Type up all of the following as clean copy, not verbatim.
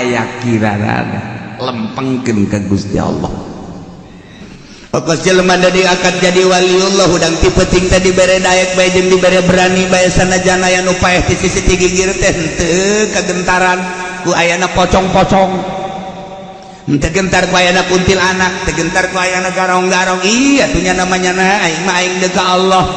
keyakinan lempengkeun ka Gusti Allah. Pokos jelema dari akad jadi waliullah udang ti peuting teh dibere daek bae jeung dibere berani bae sanajan aya nu paeh ti sisi ti gigir teh henteu kagentaran ku ayana pocong-pocong, henteu gentar ku ayana kuntilanak, teu gentar ku ayana garong-garong. Iya atunya namanya na aing mah aing deuk ka Allah.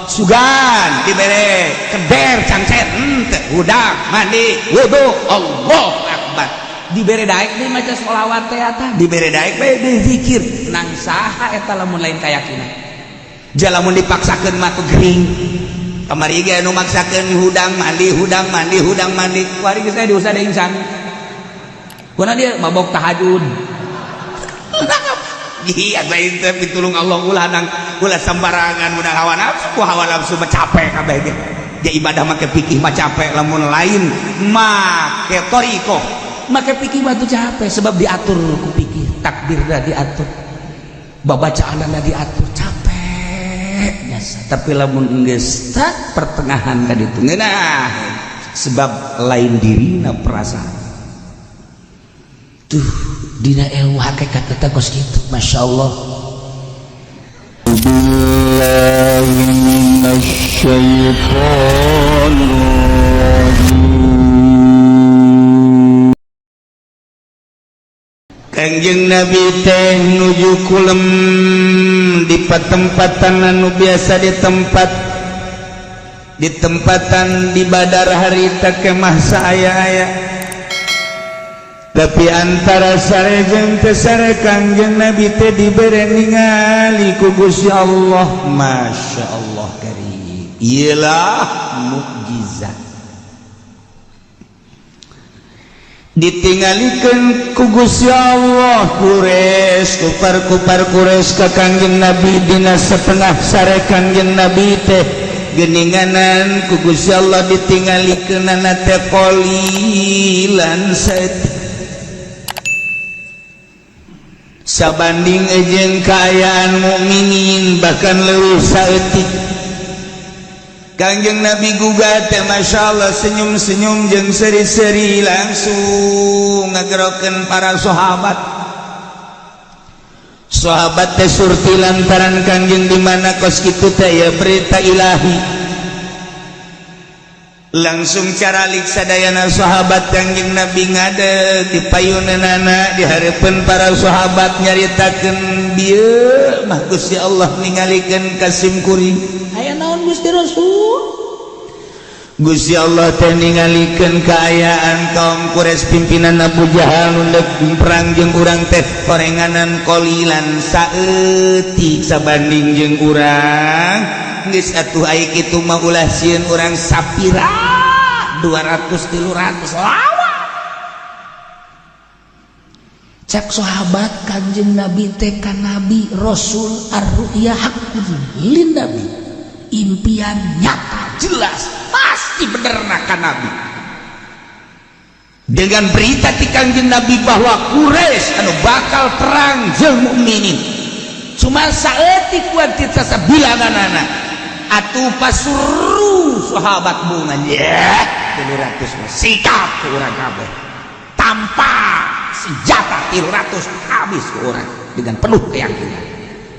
Sugan dibere keder cangcet henteu udang mandi wudu Allahu akbar. Dibere daek deui maca sholawat teh eta, dibere daek bae deui zikir. Nang saha eta lamun lain kayakinan. Jalamun dipaksakeun mah tuh gering. Kamari ge anu maksakeun hudang mandi, hudang mandi, hudang mandi. Kuari geus aya diusah deui insan. Kuna dia mabok tahajud. Iya lain teh pitulung Allah ulah sembarangan udah hawa nafsu mah capek kabeh ge. Ya ibadah make fikih mah capek, lamun lain make toriko make pikir batu capek sebab diatur ku pikir, takbir dah diatur, babacaan dah diatur, capek biasa. Tapi lamun geus tak pertengahan ka ditu ngeunah sebab lain dirina perasaan tuh dina ilmu hakikat eta kos kitu. Masyaallah. Billahi minasyaitonir Kangjeng Nabi teh nuju kulem di patempatan anu biasa di tempatan di badar harita kemah saaya-aya. Tapi antara sare jeung teu sare Kangjeng Nabi teh dibere ningali ku Gusti Allah. Masyaallah karim. Iyalah mukjizat. Ditinggalikeun ku Gusti Allah Quraisy, kupar-kupar Quraisy ka Kangjeng Nabi dina setengah sare Kangjeng Nabi teh geuninganan ku Gusti Allah ditinggalikeunana teh qalilan saeutik sabanding jeung kaayaan mukminin bahkan leuwih saeutik. Kangjeng Nabi gugat teh masyaallah senyum-senyum jeung seri-seri langsung ngagerokeun para sahabat. Sahabat teh surti lantaran Kangjeng di mana kos kitu teh ya berita ilahi. Langsung caralik sadayana sahabat Kangjeng Nabi ngadeg di payunanana di hareupeun para sahabat nyaritakeun bieu mah Gusti Allah ningalikeun kasim kuring. Aya naon Gusti Rasul? Gusti Allah teh ningalikeun kaayaan kaum Quraisy pimpinan Abu Jahal nu deuk perang jeung urang teh korenganan qalilan saeutik sabanding jeung urang. Geus atuh ai kitu mah ulah sieun urang sapira 200-300 lawan. Cak sahabat Kanjeng Nabi teh ka Nabi Rasul ar-ru'ya haqqun lin Nabi. Impian nyata jelas pasti bener ka Nabi. Dengan berita ti Kanjeng Nabi bahwa Quraisy anu bakal perang jeung mukminin. Cuma saeutik kuat ti sabilanganana. Atuh pasuruh sahabat bunga ya 300 sikap ke urang kabeh tanpa senjata 300 habis ke urang dengan penuh keyakinan.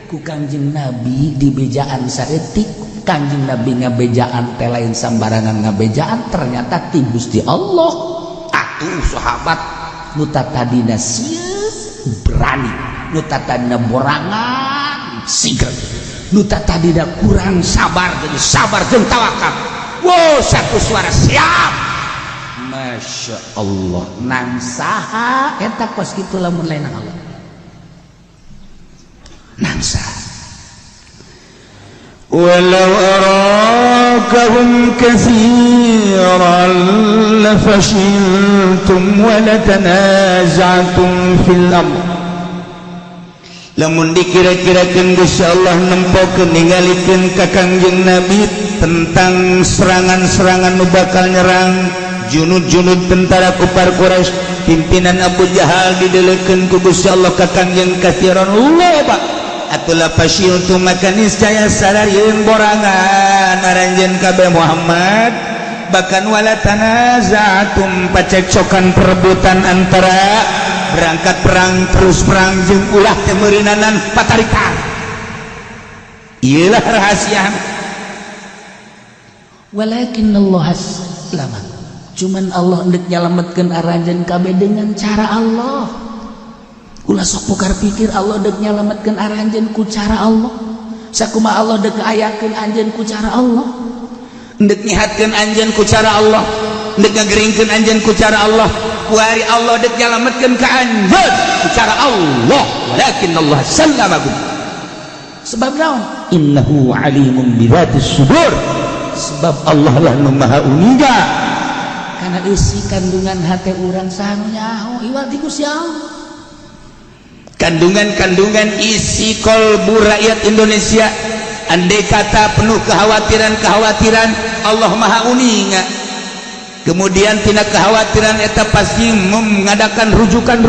Ku Kanjeng Nabi di bejaan saeutik Kanjeng Nabi ngabejaan teh lain sambarangan ngabejaan ternyata ti Gusti Allah. Atuh sahabat nu tatadina sieun berani, nu tatadina borangan sigel, nu tatadina kurang sabar jadi sabar jeung tawakal. Wow, satu suara siap. Masya Allah. Nang saha eta kos kitu lamun lain Allah. Nang saha. Walau arakahum katsiran lafashiltum wa latanaza'tum fil amr. Lamun dikira-kirakeun Gusti Allah nempokeun ningalikeun ka Kangjeng Nabi tentang serangan-serangan nu bakal nyerang junud-junud tentara kufar Quraisy pimpinan Abu Jahal didelekeun ku Gusti Allah ka Kangjeng katsiran loba atulah pasyiltum maka niscaya sadayeueun borangan aranjeun kabeh Muhammad bahkan wala tanaza'tum pacekcokan perebutan antara berangkat perang terus perang jeung ulah teh meureunanan patarikan ieulah rahasia walakin Allah selamat cuman Allah hendak nyalametkeun aranjeun kabeh dengan cara Allah ulah sok pokar pikir Allah hendak nyalametkeun aranjeun ku cara Allah sakumaha Allah hendak ngayakeun anjeun ku cara Allah hendak nyihatkeun anjeun ku cara Allah hendak ngageringkeun anjeun ku cara Allah kuari Allah hendak nyalametkeun ka anjeun ku cara Allah walakin Allah sallamakum sebab naon innahu alimun bidatis sudur sebab Allah lah nu maha uniga kana isi kandungan hati urang saha nu nyaho iwal ti Gusti Allah kandungan-kandungan isi kolbu rakyat Indonesia andai kata penuh kekhawatiran Allah maha uninga kemudian tina kekhawatiran eta pasti mengadakan rujukan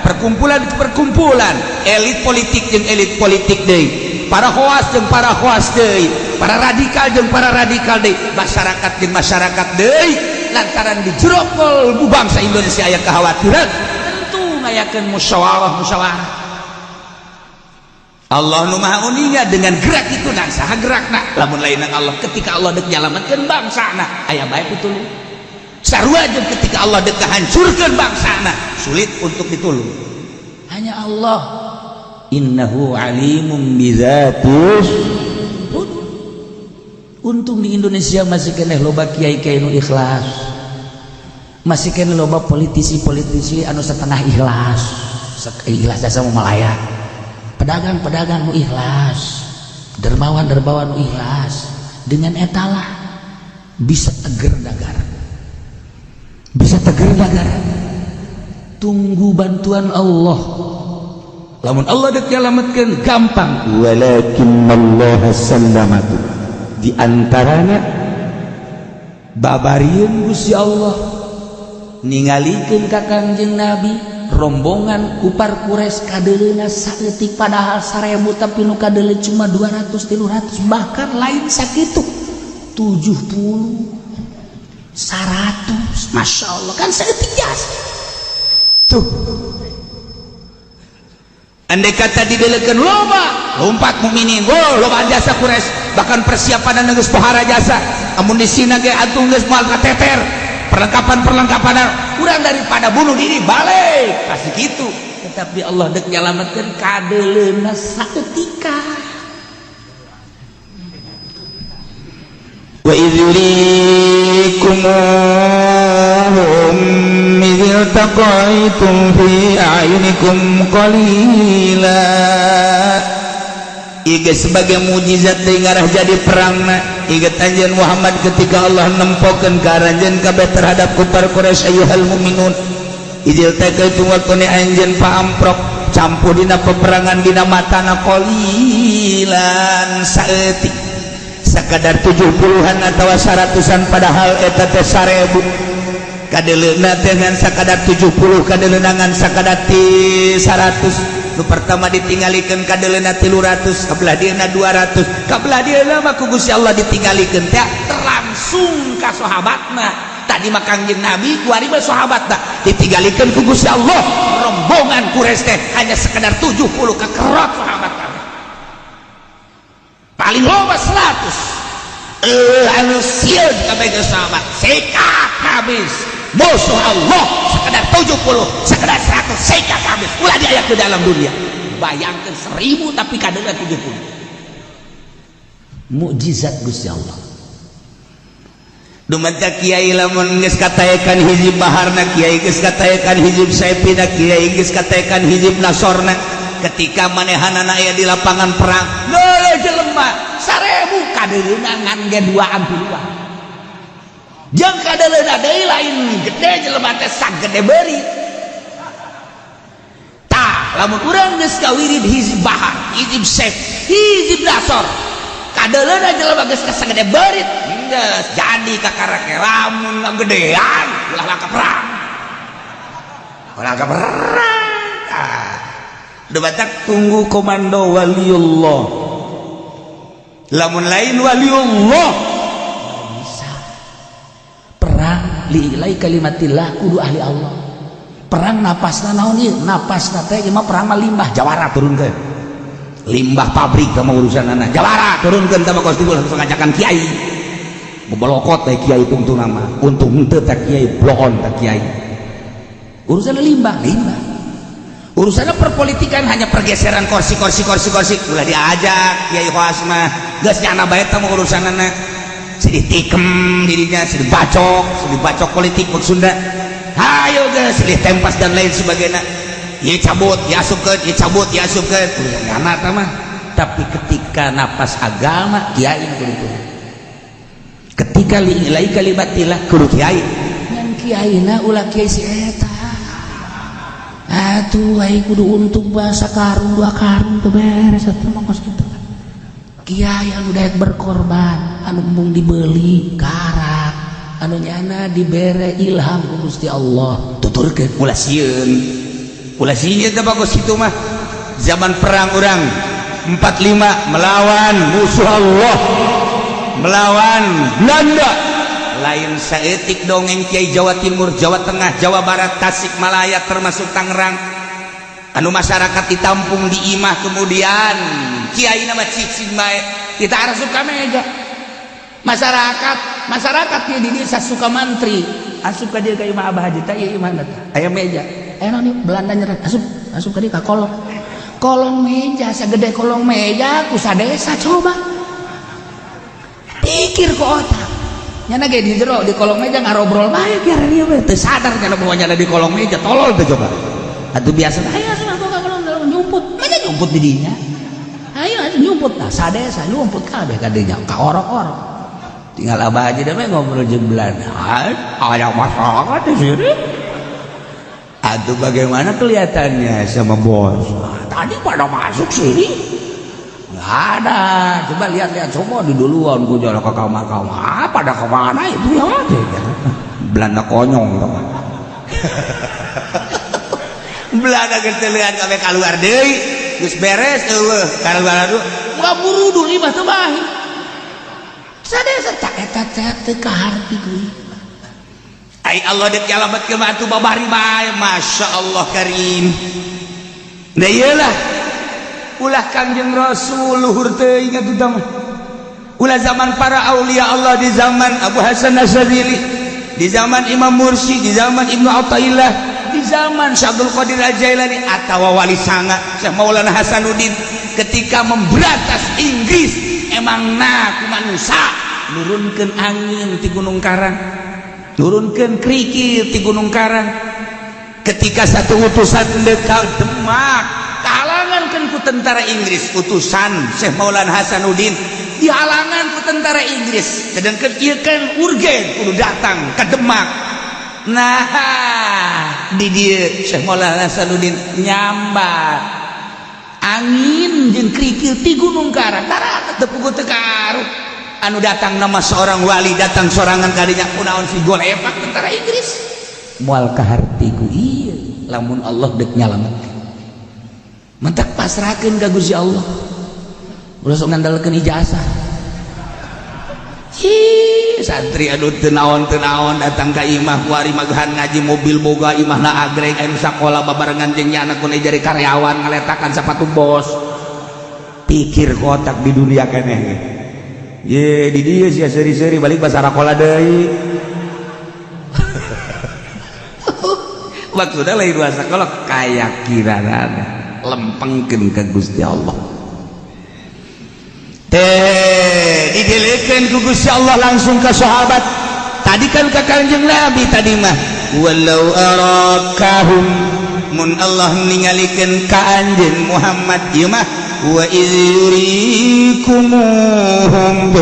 perkumpulan elit politik jeung elit politik deui para hoas jeung para hoas deui para radikal jeung para radikal deui masyarakat jeung masyarakat deui lantaran di jero kolbu bangsa Indonesia aya kekhawatiran tentu ngayakeun musyawarah Allah nu maha uninga dengan gerak itu dan saha gerakna lamun lain Allah ketika Allah dek nyalametkeun bangsana aya bae pitulung sarua jeung ketika Allah dek hancurkeun bangsana sulit untuk ditulung hanya Allah innahu alimun bizatis untung di Indonesia masih keneh loba kiai-kiai nu ikhlas masih keneh loba politisi-politisi anu setengah ikhlas jasa malaya pedagang-pedagang nu ikhlas dermawan-dermawan nu ikhlas dengan etalah bisa teger negara tunggu bantuan Allah lamun Allah dek nyalametkeun gampang walakin Allah sallamatu di antaranya babarieun Gusti Allah ningalikeun ka Kangjeng Nabi rombongan kupar Quraisy kadeleuna saeutik padahal 1000 tapi nu kadele cuma 200-300 bahkan lain sakitu 70 100 Masya Allah kan saeutik jasa tuh andai kata didelekeun loba lompat mukminin loba jasa Quraisy bahkan persiapan geus pohara jasa amunisina ge atuh geus moal kateter perlengkapan kurang daripada bunuh diri balik pasti gitu tetapi Allah dek nyalametkeun kadeleuna saeutika wa idzurikumuhum idz taqaitum fi a'yunikum qalila ieu sebagai mujizat deui ngarah jadi perangna ingat anjeun Muhammad ketika Allah nempokeun ka aranjeun kabeh terhadap kufar Quraisy ayyuhal mu'minun idil taqaitum waktu anjeun paamprok campur dina peperangan dina matana qalilan saeutik sakadar 70-an atawa 100-an padahal eta teh 1000 kadeleuna teh ngan sakadar 70 kadeleuna ngan sakadar 100 nu pertama ditinggalikeun kadeleuna 300 kabelah dieuna 200 kabelah dieuna mah ku Gusti Allah ditinggalikeun teh langsung ka sahabatna tadi mah Kangjeng Nabi kuari mah sahabatna ditinggalikeun ku Gusti Allah rombongan Quraisy teh hanya sekedar 70 kakerot sahabat paling loba 100 anu sieun kabeh sahabat sikat habis musuh Allah sekedar 70 sekedar 100 sekat habis ulah diayak ke dalam dunia bayangkan 1000 tapi kadang 70 mukjizat Gusti Allah dumadak kiai lamun geus kataekan hijib baharna kiai geus kataekan hijib saipina kiai geus kataekan hijib nasorna ketika manehanana aya di lapangan perang leuh jelema 1000 kadeureuna ngan ge 2 ampiluan jeung kadeleuna deui lain gede jelema teh sagede beuri tah lamun urang geus kawirid hizib bahar hizib saif hizib nasor kadeleuna jelema geus sagede beurit geus jadi kakarake lamun gedean ulah langkah perang debatak tunggu komando waliullah lamun lain waliullah liilai kalimatillah kudu ahli Allah. Perang napasna naon ieu? Napasna teh mah perang mah limbah jawara turunkeun. Limbah pabrik mah urusanana. Jawara turunkeun teh mah Gusti langsung ngajakan kiai. Bobolokot teh kiai tungtuna mah. Untung henteu teh kiai bloon teh kiai. Urusan limbah. Urusannya perpolitikan hanya pergeseran kursi ulah diajak kiai Khoas mah geus nyana bae teh urusanana sedih tikem dirinya sedih bacok politik maksudna hayo geus sedih tempas dan lain sebagainya ieu cabut ieu asupkeun nyana teh mah. Tapi ketika napas agama kiai kudu ketika liilai kalimatillah kudu kiai ngan kiaina ulah kiai si eta. Atuh ai kudu untuk bahasa karung 2 karung teu beres atuh mangkos kitu. Kiai anu daek berkorban, anu mung dibeli karak, anu nyana dibere ilham ku Gusti Allah. Tuturkeun ulah sieun. Ulah sieun teh bagus kitu mah. Zaman perang urang 45 melawan musuh Allah. Melawan Belanda. Lain saeutik dongeng Kiai Jawa Timur, Jawa Tengah, Jawa Barat, Tasikmalaya termasuk Tangerang anu masyarakat ditampung di imah kemudian kiai nama cicing bae kita arasup ka meja masyarakat ieu di dieu sasuka mantri asup ka dieu ka imah Abah Haji teh ieu imah teh aya meja naon Belanda nyeret asup ka dieu ka kolong meja sagede kolong meja ku sadesa coba pikir ku otak nyana ge di jero di kolong meja ngarobrol bae kira dia we teu sadar kana bahwa nyana di kolong meja tolol teh coba atuh biasa aya asup ka kolong nyumput mana nyumput di dinya ayo nyumput nah sadesa nyumput kabeh ka dinya ka orok-orok tinggal Abah aja deh ngobrol jeung Belanda aya masyarakat di sini atuh bagaimana kelihatannya sama bos tadi pada masuk sini nggak ada, coba lihat semua di duluan gue jalan ke kamar pada kemana itu ya Belanda konyong Belanda ketelian kami keluar deh terus beres keluar dulu nggak buru dulu imah terbaik sadar tak teka hati gue ay Allah dek jalabat ke batu babari bae Masya Allah Karim nah iyalah ulah Kangjeng Rasul luhur teh ingat utama ulah zaman para aulia Allah di zaman Abu Hasan Asyadzili di zaman Imam Mursi di zaman Ibnu Athaillah di zaman Syabdul Qadir Al-Jailani atawa wali sanga Syekh Maulana Hasanuddin ketika memberantas Inggris emang ku manusia nurunkeun angin ti Gunung Karang nurunkeun krikil ti Gunung Karang ketika satu utusan dekat Demak dihalangan ku tentara Inggris utusan Syekh Maulana Hasanuddin dihalangan ku tentara Inggris sedangkan ieu kan urgen kudu datang ke Demak nah di dieu Syekh Maulana Hasanuddin nyambat angin jeung krikil ti Gunung Karang tara teu puguh teu karuh anu datang nama seorang wali datang sorangan kadinya kunaon si golepak tentara Inggris moal kaharti ku ieu lamun Allah dek nyalamet mentak pasrahkeun ka Gusti Allah ulah sok ngandalkeun ijazah santri aduh teu naon datang ka imah kuari magahan ngaji mobil boga imahna agreg anu sakola babarengan jeung nyana kun jari karyawan ngaletakan sepatu bos pikir kotak di dunia keneh ye di dieu sia seuri-seuri balik basa rakola deui maksudna lain basa kolot kayakinanana lempengkeun ka Gusti Allah teh didelekeun ku Gusti Allah langsung ke sahabat tadi kan ka Kanjeng Nabi tadi mah walau arakahum mun Allah ningalikeun ka anjeun Muhammad ieu mah wa idzurikumuhum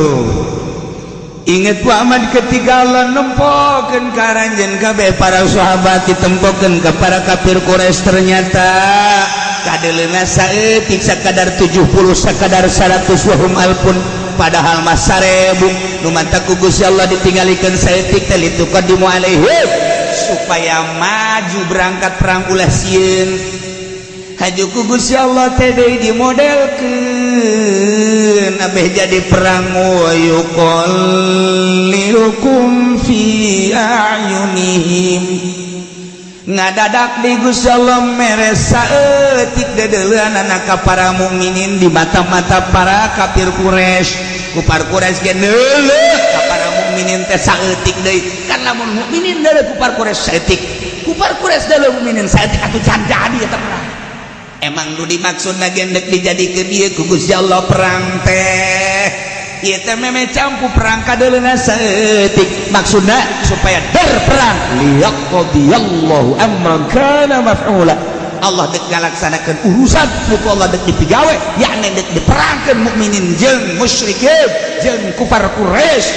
inget Muhammad ketika Allah nempokeun ka anjeun kabeh para sahabat ditempokeun ka para kafir Quraisy ternyata kadeleuna saeutik sakadar 70 sakadar 100 wahum alpun padahal mah 1000 nu manta ku Gusti Allah ditinggalikeun saeutik teh lituqaddimu alaihi supaya maju berangkat perang ulah sieun haju ku Gusti Allah teh deui dimodelkeun abeh jadi perang wa yuqallilukum fi a'yunihim ngadadak di Gusti Allah mere saeutik dedeuleun ka para mukminin di mata-mata para kafir Quraisy kufar Quraisy ge neuleuh ka para mukminin teh saeutik deui kan lamun mukminin deuleuh kufar Quraisy saeutik kufar Quraisy deuleuh mukminin saeutik atuh can jadi eta perang emang nu dimaksudna ge deuk dijadikeun ieu ku Gusti Allah perang teh ieu teh meme campu perang kadeuleuna saeutik maksudna supaya berperang liyaqdiyallahu amran kana maf'ula Allah deuk ngalaksanakeun urusan mutu Allah deuk dipigawe yakni deuk diperangkeun mukminin jeung musyrikeun jeung kufar Quraisy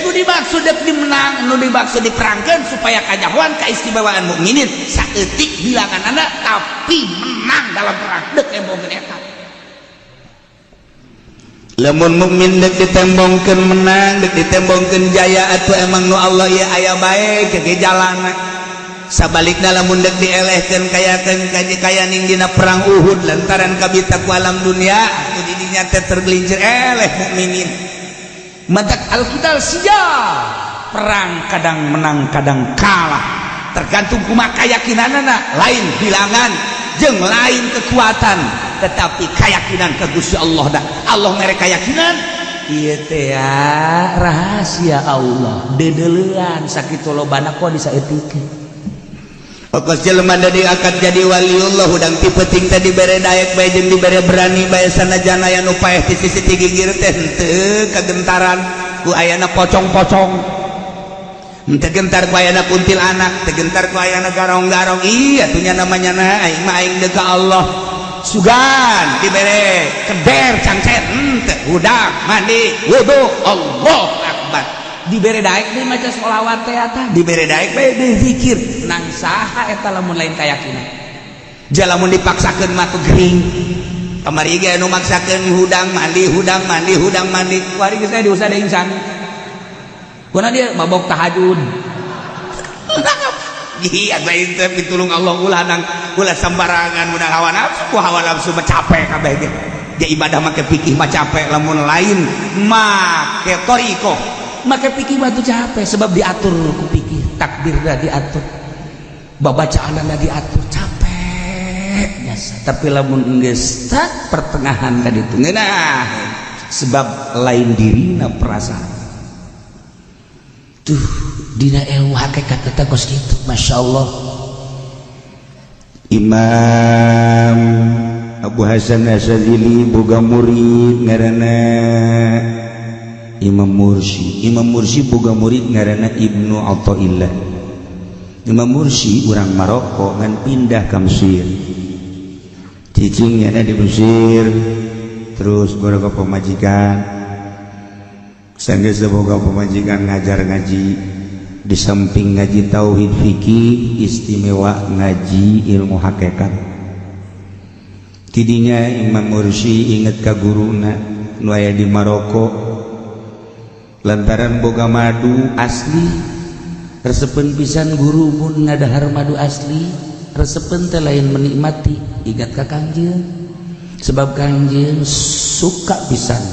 nu dimaksud deuk dimenang nu dimaksud diperangkeun supaya kajahoan kaistimewaan mukminin saeutik bilanganna tapi menang dalam perang deuk embongkeun eta lamun mukmin dek ditembongkeun menang dek ditembongkeun jaya atuh emang nu Allah ieu aya bae ke jalanna sabalikna lamun dek dielehkeun kayakeun kaya ning dina perang Uhud lantaran kabita ku alam dunia atuh di dinya teh tergelincir eleh mukminin matak alkitab siap perang kadang menang kadang kalah tergantung kumaha kayakinanna lain bilangan jeung lain kekuatan tetapi keyakinan ke Gusti Allah dah Allah mere keyakinan ieu teh rahasia Allah dedeleuan sakitu lobana kok disaeutikeun pokos jelema da diangkat jadi waliullah udang ti peuting teh dibere daek bae jeung dibere berani bae sanajan aya nu paeh ti sisi ti gigir teh henteu kagentaran ku ayana pocong-pocong henteu gentar ku ayana kuntilanak teu gentar ku ayana garong-garong iya atuh nya namanya na aing mah aing deuk ka Allah sugan dibere keder cangcet henteu udah mandi wudu Allahu akbar dibere daek deui maca sholawat teh eta dibere daek bae deui zikir nang saha eta lamun lain kayakinan jalamun dipaksakeun mah ku gering kamari ge anu maksakeun hudang mandi kuari geus aya diusah deui insan kuna dia mabok tahajud iya lain teh pitulung Allah ulah sembarangan mun hawa nafsu mah capek kabeh ge ya ibadah make fikih mah capek lamun lain make thariqah make fikih mah tuh capek sebab diatur ku fikih takbirna diatur babacaanna diatur capek biasa tapi lamun geus tak pertengahan ka ditu ngeunah sebab lain dirina perasaan tuh dina ilmu hakikat eta kos kitu masyaallah Imam Abu Hasan Asyadzili boga murid ngaranna Imam Mursi boga murid ngaranna Ibnu Athaillah Imam Mursi urang Maroko ngan pindah ka Mesir cicingnya di Mesir terus boga pemajikan sanggeus boga pemajikan ngajar ngaji di samping ngaji tauhid fikih istimewa ngaji ilmu hakikat tidinya Imam Mursi inget ka guruna nu aya di Maroko lantaran boga madu asli resepen pisan guru mun ngadahar madu asli resepen teh lain menikmati ingat ka Kangjeng sebab Kangjeng suka pisan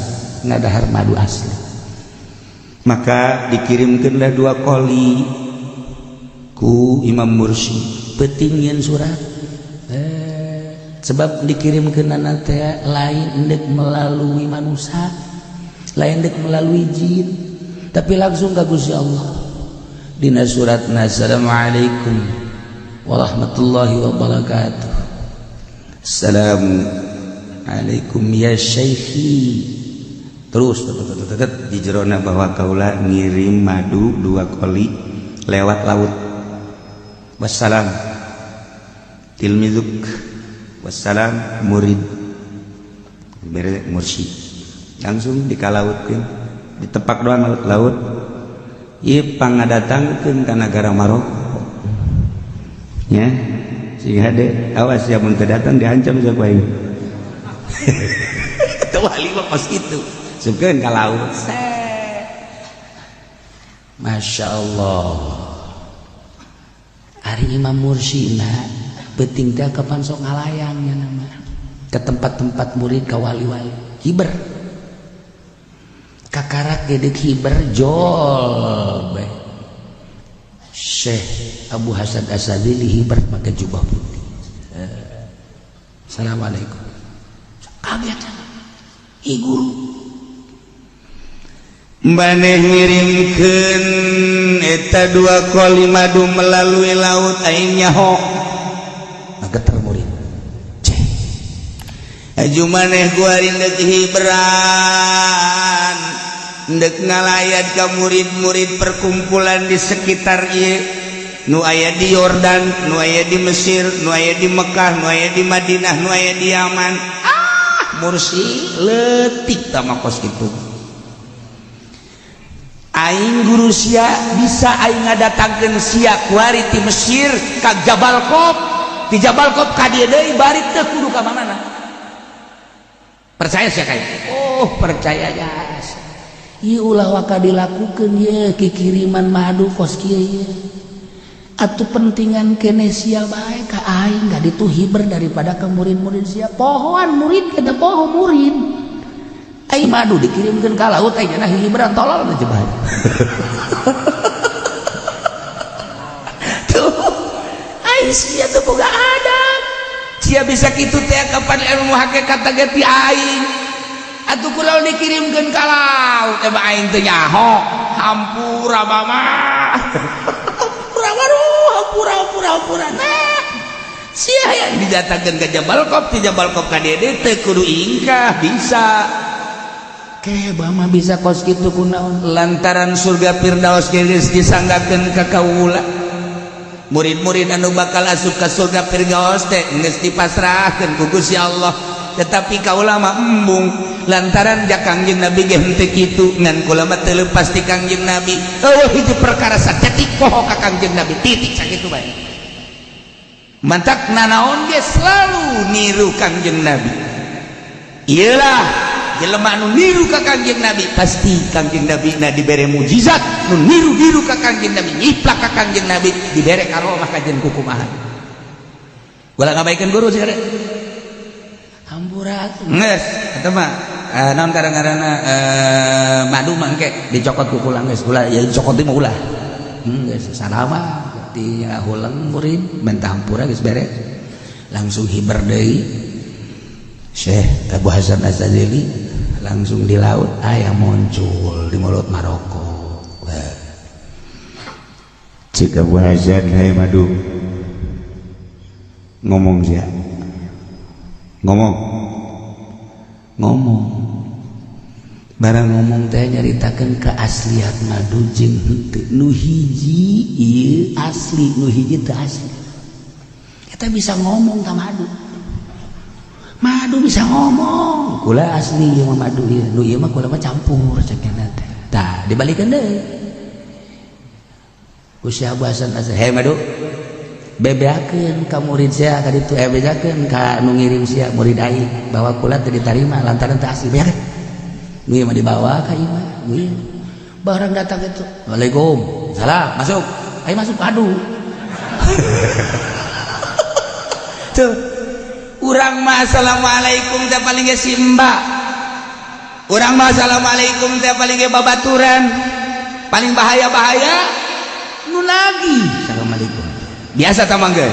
ngadahar madu asli maka dikirimkanlah 2 kali ku Imam Mursi peuting nyeun surat sebab dikirimkeunana teh lain endek melalui manusia lain endek melalui jin tapi langsung ka Gusti Allah dina suratna assalamualaikum warahmatullahi wabarakatuh assalamualaikum ya syaikhi terus di jerona bahwa kaula ngirim madu 2 kali lewat laut wassalam tilmizuk wassalam murid bere mursyid langsung dikalautkeun ditepak doang laut ieu pangadatangkeun ka nagara Maroko nya sehingga de awas ya mun teu datang diancam saku aing teu wali mah pas kitu sukeun ka laut Masya Allah ari Imam Mursi peuting teh kapan sok ngalayangnya nama ke tempat-tempat murid ka wali-wali hiber kakarak gedek hiber jol bae Syekh Abu Hasan Asadili hiber pakai jubah putih. Assalamualaikum. Kaget guru maneh ngirimkeun eta 2 koli madu melalui laut aing nyaho ngageter murid ceh aju maneh guarin dek hibran dek ngalayat ka murid-murid perkumpulan di sekitar ieu nu aya di Yordan, nu aya di Mesir, nu aya di Mekah, nu aya di Madinah, nu aya di Yaman. Mursi leutik tama kos kitu. Aing guru sia bisa aing ngadatangkeun sia kuari ti Mesir ka Jabal Qop, di Jabal Qop ka dieu deui bari teu kudu ka manana. Percaya sia kae? Oh, percaya jas. Ieu ulah waka dilakukeun ye kikiriman madu kos kieu ye. Atuh pentingan kene sia bae ka aing gak ditu hiber daripada ka murid-murid sia. Pohoan murid kada poho murid. Ai madu dikirimkeun ka laut ai cenah hiberan tolol teh bae. Tuh. Ai sia teu boga adab. Sia bisa kitu teh kapan ilmu hakikat teh ti aing. Atuh kunaon dikirimkeun ka laut teh aing teu nyaho. Hampura mah. Hampura nah sia yang didatangkeun ka Jabal Qop ti Jabal Qop ka dede teu kudu ingkah bisa ke bama bisa kos kitu kunaon lantaran surga Firdaus geus disanggakeun ka kaula murid-murid anu bakal asup ka surga Firdaus teh geus dipasrahkeun ku Gusti Allah tetapi kaula mah embung lantaran jak Kangjeng Nabi ge henteu kitu ngan kula mah teu leupas ti Kangjeng Nabi eueuh hiji perkara sacetik poho ka Kangjeng Nabi titik sakitu bae mantak nanaon ge selalu niru Kangjeng Nabi iyalah jelema anu niru ka Kangjeng Nabi pasti Kangjeng Nabi na dibere mujizat nu niru-niru ka Kangjeng Nabi nyiplak ka Kangjeng Nabi dibere karomah kajen kukumaha ulah ngabaikeun guru sih hamburat geus eta mah naon kadang-kadangna madu mangke dicokot ku kulang geus ulah ya dicokot teh mah ulah geus salama ti hulang murid mentah hampura geus beres langsung hiber deui Syekh Abu Hasan Asadili langsung di laut aya muncul di mulut Maroko cik Abu Hasan hai madu ngomong sia ngomong barang ngomong teh nyaritakeun keaslian madu jeung henteu nu hiji ieu asli nu hiji teu asli kita bisa ngomong ka madu bisa ngomong kula asli ieu madu ieu nu ieu mah kula mah campur cenah teh tah dibalikeun deui ku si Abu Hasan he madu bebeakeun ka murid sia ka ditu bebeakeun ka nu ngirim sia murid aing bahwa kula teu ditarima lantaran teu asli beakeun nu mah dibawa ka imah barang datang itu Waalaikum salam masuk ayo masuk aduh tuh urang mah assalamualaikum teh paling ge simba urang mah assalamualaikum teh paling ge babaturan paling bahaya nu lagi assalamualaikum biasa tamanggeun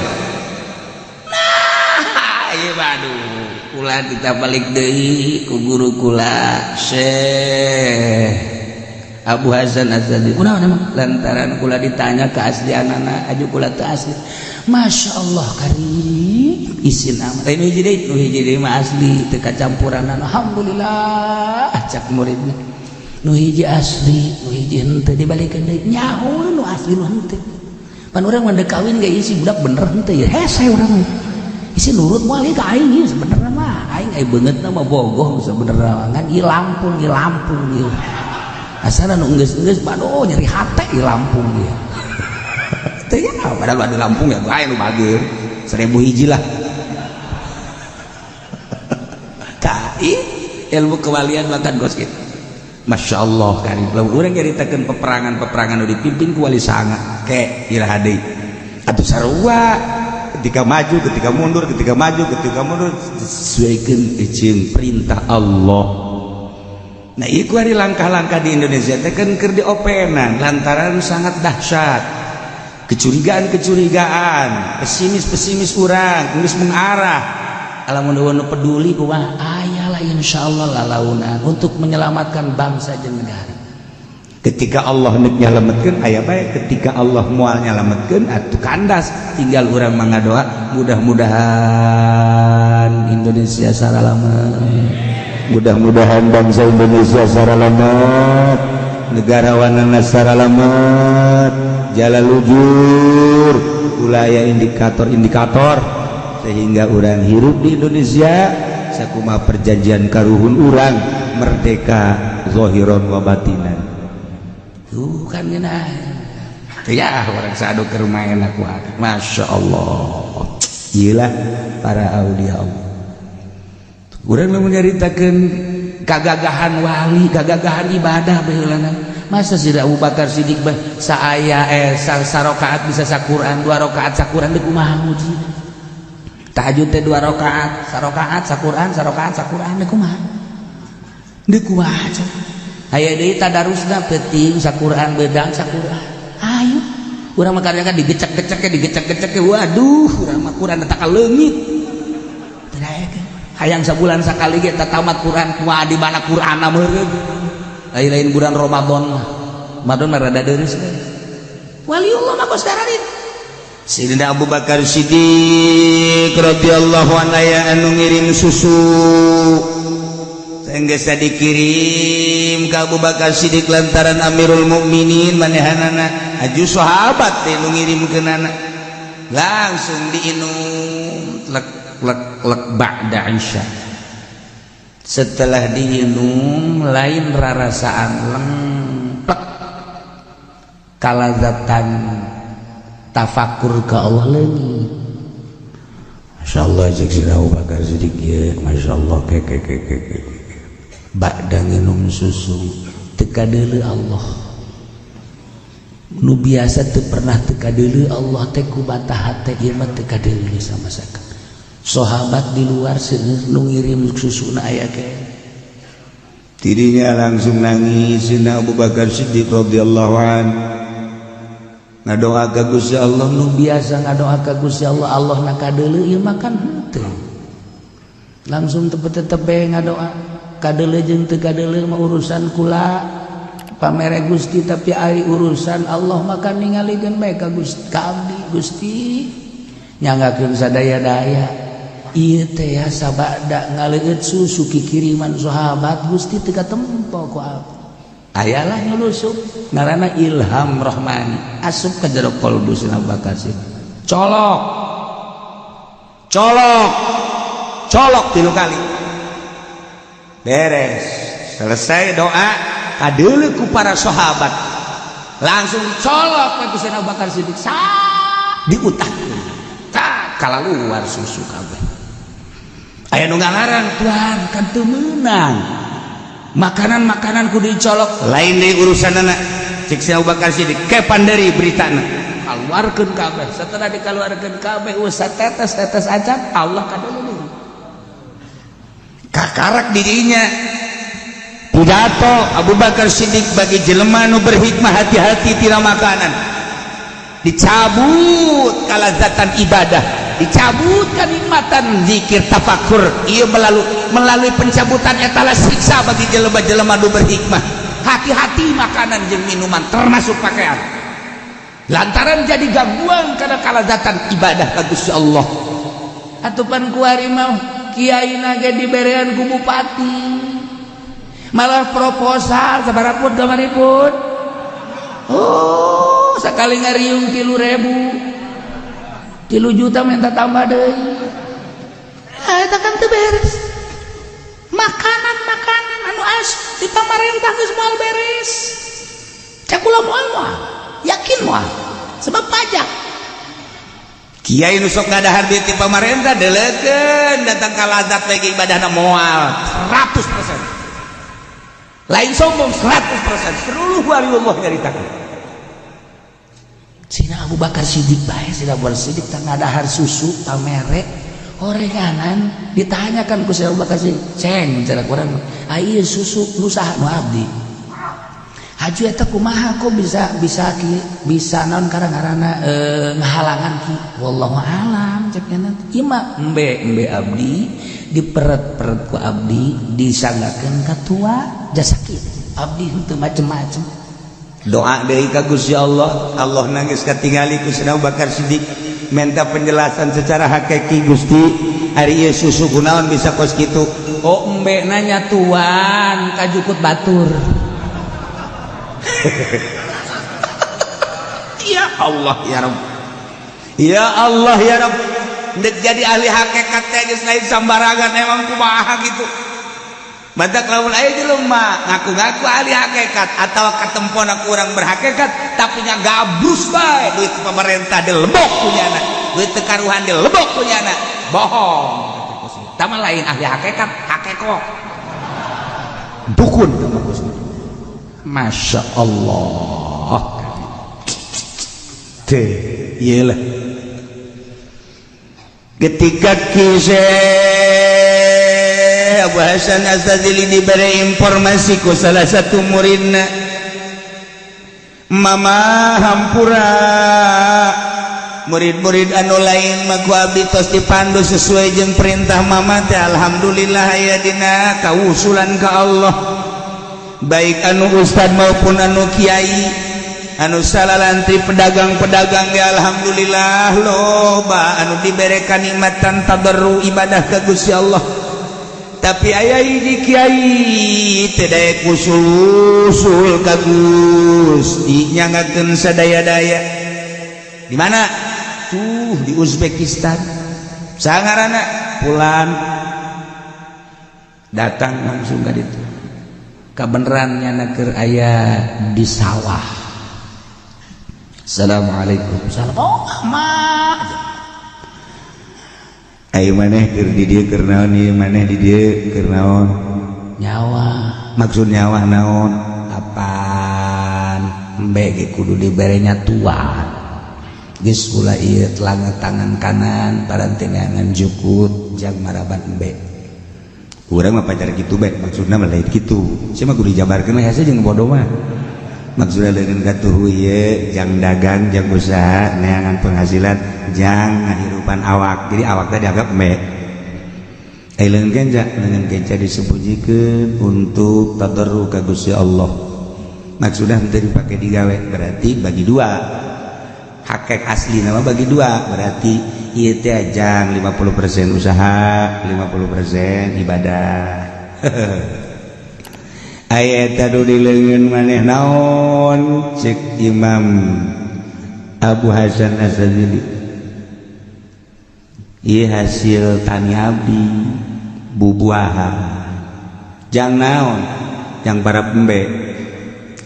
nah ieu aduh kula kita balik deui ku guru kula Syekh Abu Hasan Asadili kunaon emang lantaran kula ditanya keaslianana aju kula teu asli Masya Allah karim isin amat nu hiji deui mah asli teu kacampuran alhamdulillah cak muridna nu hiji asli nu hiji henteu dibalikeun deui nyaho nu asli nu henteu pan urang mah kawin ge isi budak bener henteu ya hese urang isi nurut moal ieu ka aing ieu sebenarnya mah aing ai beungeutna mah bogoh sebenarnya ngan ieu Lampung ieu asana nu geus badoh nyeri hate ieu Lampung ieu teh ya padahal ada Lampung ya bae nu bageur 1000 hiji lah tai ilmu kewalian makan gos kitu Masya Allah karim lamun urang nyaritakeun peperangan nu dipimpin ku wali sanga ke iraha deui atuh sarua ketika maju ketika mundur ketika maju ketika mundur sesuaikan izin perintah Allah. Nah itu hari langkah-langkah di Indonesia teh kan keur diopenan lantaran sangat dahsyat kecurigaan pesimis urang geus mengarah alamun peduli kumaha ayalah insyaallah lalaunan untuk menyelamatkan bangsa jeung negara. Ketika Allah nek nyalametkeun aya bae ketika Allah moal nyalametkeun atuh kandas tinggal urang mangadoa mudah-mudahan Indonesia saralamet. Mudah-mudahan bangsa Indonesia saralamet, negarawanana saralamet, jala lujur, ulaya indikator-indikator sehingga orang hirup di Indonesia sakumaha perjanjian karuhun urang merdeka zahiran wa batinan. Tuh kan geuna. Ya orang sadu keur main aku. Masya Allah. Iyalah para aulia Allah. Urang lamun nyaritakeun kagagahan wali, kagagahan ibadah baheulana. Masa si Abu Bakar Siddiq bah saaya sarakaat bisa saquran, 2 rakaat saquran di kumaha muji. Tahajud teh 2 rakaat, sarakaat saquran, sarakaat saquran di kumaha? Di kumaha? Aya deui tadarusna penting saquran beudang saquran. Ayo. Urang mah karyakan digecek-gecek waduh, urang mah Quran tak ka leungit. Teu hayang sabulan sakali ge tamat Quran kumaha di mana Qur'ana meureun lain bulan Ramadan mah rada deureus we waliullah mah kos dararin Sayyidina Abu Bakar Siddiq radhiyallahu anhu aya anu ngirim susu saenggeus dikirim ka Abu Bakar Siddiq lantaran Amirul Mukminin manehanana aju sahabat teh nu ngirimkeunana langsung diinum lek ba'da isya. Setelah diinum lain rarasaan lempek kalazatan tafakur ke Allah leungit. Masyaallah cek si Abu Bakar Siddiq ye masyaallah ke ba'da nginum susu teu kadeuleu Allah nu biasa teu pernah teu kadeuleu Allah teh ku batahat teh ieu mah teu kadeuleu sama sekali. Sahabat di luar seueur nu ngirim susuna aya ke tidinya langsung nangis Sayyidina Abu Bakar Siddiq radhiyallahu an ngadoa ka Gusti Allah nu biasa ngadoa ka Gusti Allah Allah na kadeuleu ieu mah kan henteu langsung tebe-tebe ngadoa kadeuleu jeung teu kadeuleu mah urusan kula pamere Gusti tapi ari urusan Allah mah kan ningalikeun bae ka Gusti ka abdi Gusti nyanggakeun sadaya-daya. Ieu teh ya sabada ngaleueut susu kikiriman sahabat Gusti teu katempo ku abdi. Ayalah nyulusuk ngaranna ilham rahmani asup ka jero qalbu Abu Bakar Siddiq. Colok 3 kali. Beres. Selesai doa kadeuleu ku para sahabat. Langsung colok ka Abu Bakar Siddiq. Diutakkeun. Kalaluar susu kabeh. Aya nu ngalarang Tuhan kan teu meunang. Makanan-makanan kudu dicolok lain deui urusanana. Cek si Abu Bakar Siddiq kepan deui beritana. Kaluarkeun kabeh. Setelah dikaluarkeun kabeh satetes-tetes acan Allah kadeuleu. Kakarak dirinya pidato Abu Bakar Siddiq bagi jelema nu berhikmah hati-hati tina makanan. Dicabut kalazatan ibadah, dicabut kenikmatan zikir tafakur. Ia melalui pencabutan etalah siksa bagi jelema-jelema nu berhikmah. Hati-hati makanan jeung minuman termasuk pakaian. Lantaran jadi gangguan karena kalazatan ibadah ka Gusti Allah. Atupan ku ari mah kiaina ge diberean ku bupati. Malah proposal sabarapun kamaripun. Oh, sekali ngariung 3.000 3 juta minta tambah deui. Eta kan teu beres. Makanan anu as di pamarentah geus moal beres. Cek kula moal yakin moal sebab pajak. Kiai nu sok ngadahar duit ti pamarentah deulekeun datang ka lazat lagi ibadahna moal 100%. Lain sombong 100%. Seluruh waliullah nyaritakeun. Sina Abu Bakar Siddiq bae, Sina Abu Bakar Siddiq tang ngadahar susu pamere orenganan ditanyakan ku Sina Abu Bakar Siddiq, "Ceng, cara kurang, ieu susu nu saha nu abdi?" Haji eta kumaha kok bisa naon karang-karana ngahalangan ki? Wallahu alam cek cenah. Ieu mah embe abdi diperet-peret ku abdi disanggakeun ka tua jasa kitu. Abdi henteu macem-macem. Doa deui ka Gusti Allah, Allah nangis katingali ku Sina Abu Bakar Siddiq minta penjelasan secara hakiki. Gusti, ari ieu susu kunaon bisa kos kitu? Oh embe nanya tuan kajukut batur. Ya Allah ya Rabb, ya Allah ya Rabb, ndek jadi ahli hakikat teh geus lain sambarangan emang kumaha gitu. Badak lamun aya jelema ngaku-ngaku ahli hakikat atawa katempona kurang berhakikat tapi nya gabrus bae duit pemerintah dilebok punyana, duit teu karuhan dilebok punyana, bohong. Tama lain ahli hakikat, hakeko dukun tama Gusti. Masya Allah. Teh, iyalah. Ketika kisah Abu Hasan Asadili diberi informasi ku salah satu muridna, mama hampura murid-murid anu lain mah ku abdi tos dipandu sesuai jeung perintah mama teh. Alhamdulillah aya dina kausulan ka Allah, baik anu ustad maupun anu kiai, anu salalantri pedagang-pedagang ya alhamdulillah loba anu diberekan nikmatan tadarru ibadah ka Gusti Allah. Tapi aya hiji kiai teu daek usul-usul ka Gusti nyangakeun sadaya-daya. Di mana? Tuh di Uzbekistan. Saha ngaranna? Fulan. Datang langsung ka ditu. Kabeneran nyanaker ayah di sawah. Assalamualaikum. Salam. Oh mak. Ayo maneh keur di dieu keur naon ieu maneh di dieu keur naon? Nyawa. Maksud nyawa naon? Apaan? Embe ge kudu diberenya tuan. Geus kula ieu telanget tangan kanan parantengangan jukut jang maraban embe. Urang mah pacar gitu bae, maksudna mah lain kitu. Sia mah kudu dijabarkeun we hese jeung bodoh mah. Maksudna leungeun katuh ieu jang dagang, jang usaha, neangan penghasilan, jang ngahirupan awak. Jadi awak teh dianggap embe. Leungeun kenca, leungeun kenca disembunjikeun untuk tadarruk ka Gusti Allah. Maksudna henteu dipake digawe, berarti bagi dua. Hakek asli nama bagi dua, berarti ieu teh jang 50% usaha, 50% ibadah. Aya tadu di leungeun maneh naon cek Imam Abu Hasan Asadili. Ieu hasil tani abdi bubuahan. Jang naon? Jang para pembe.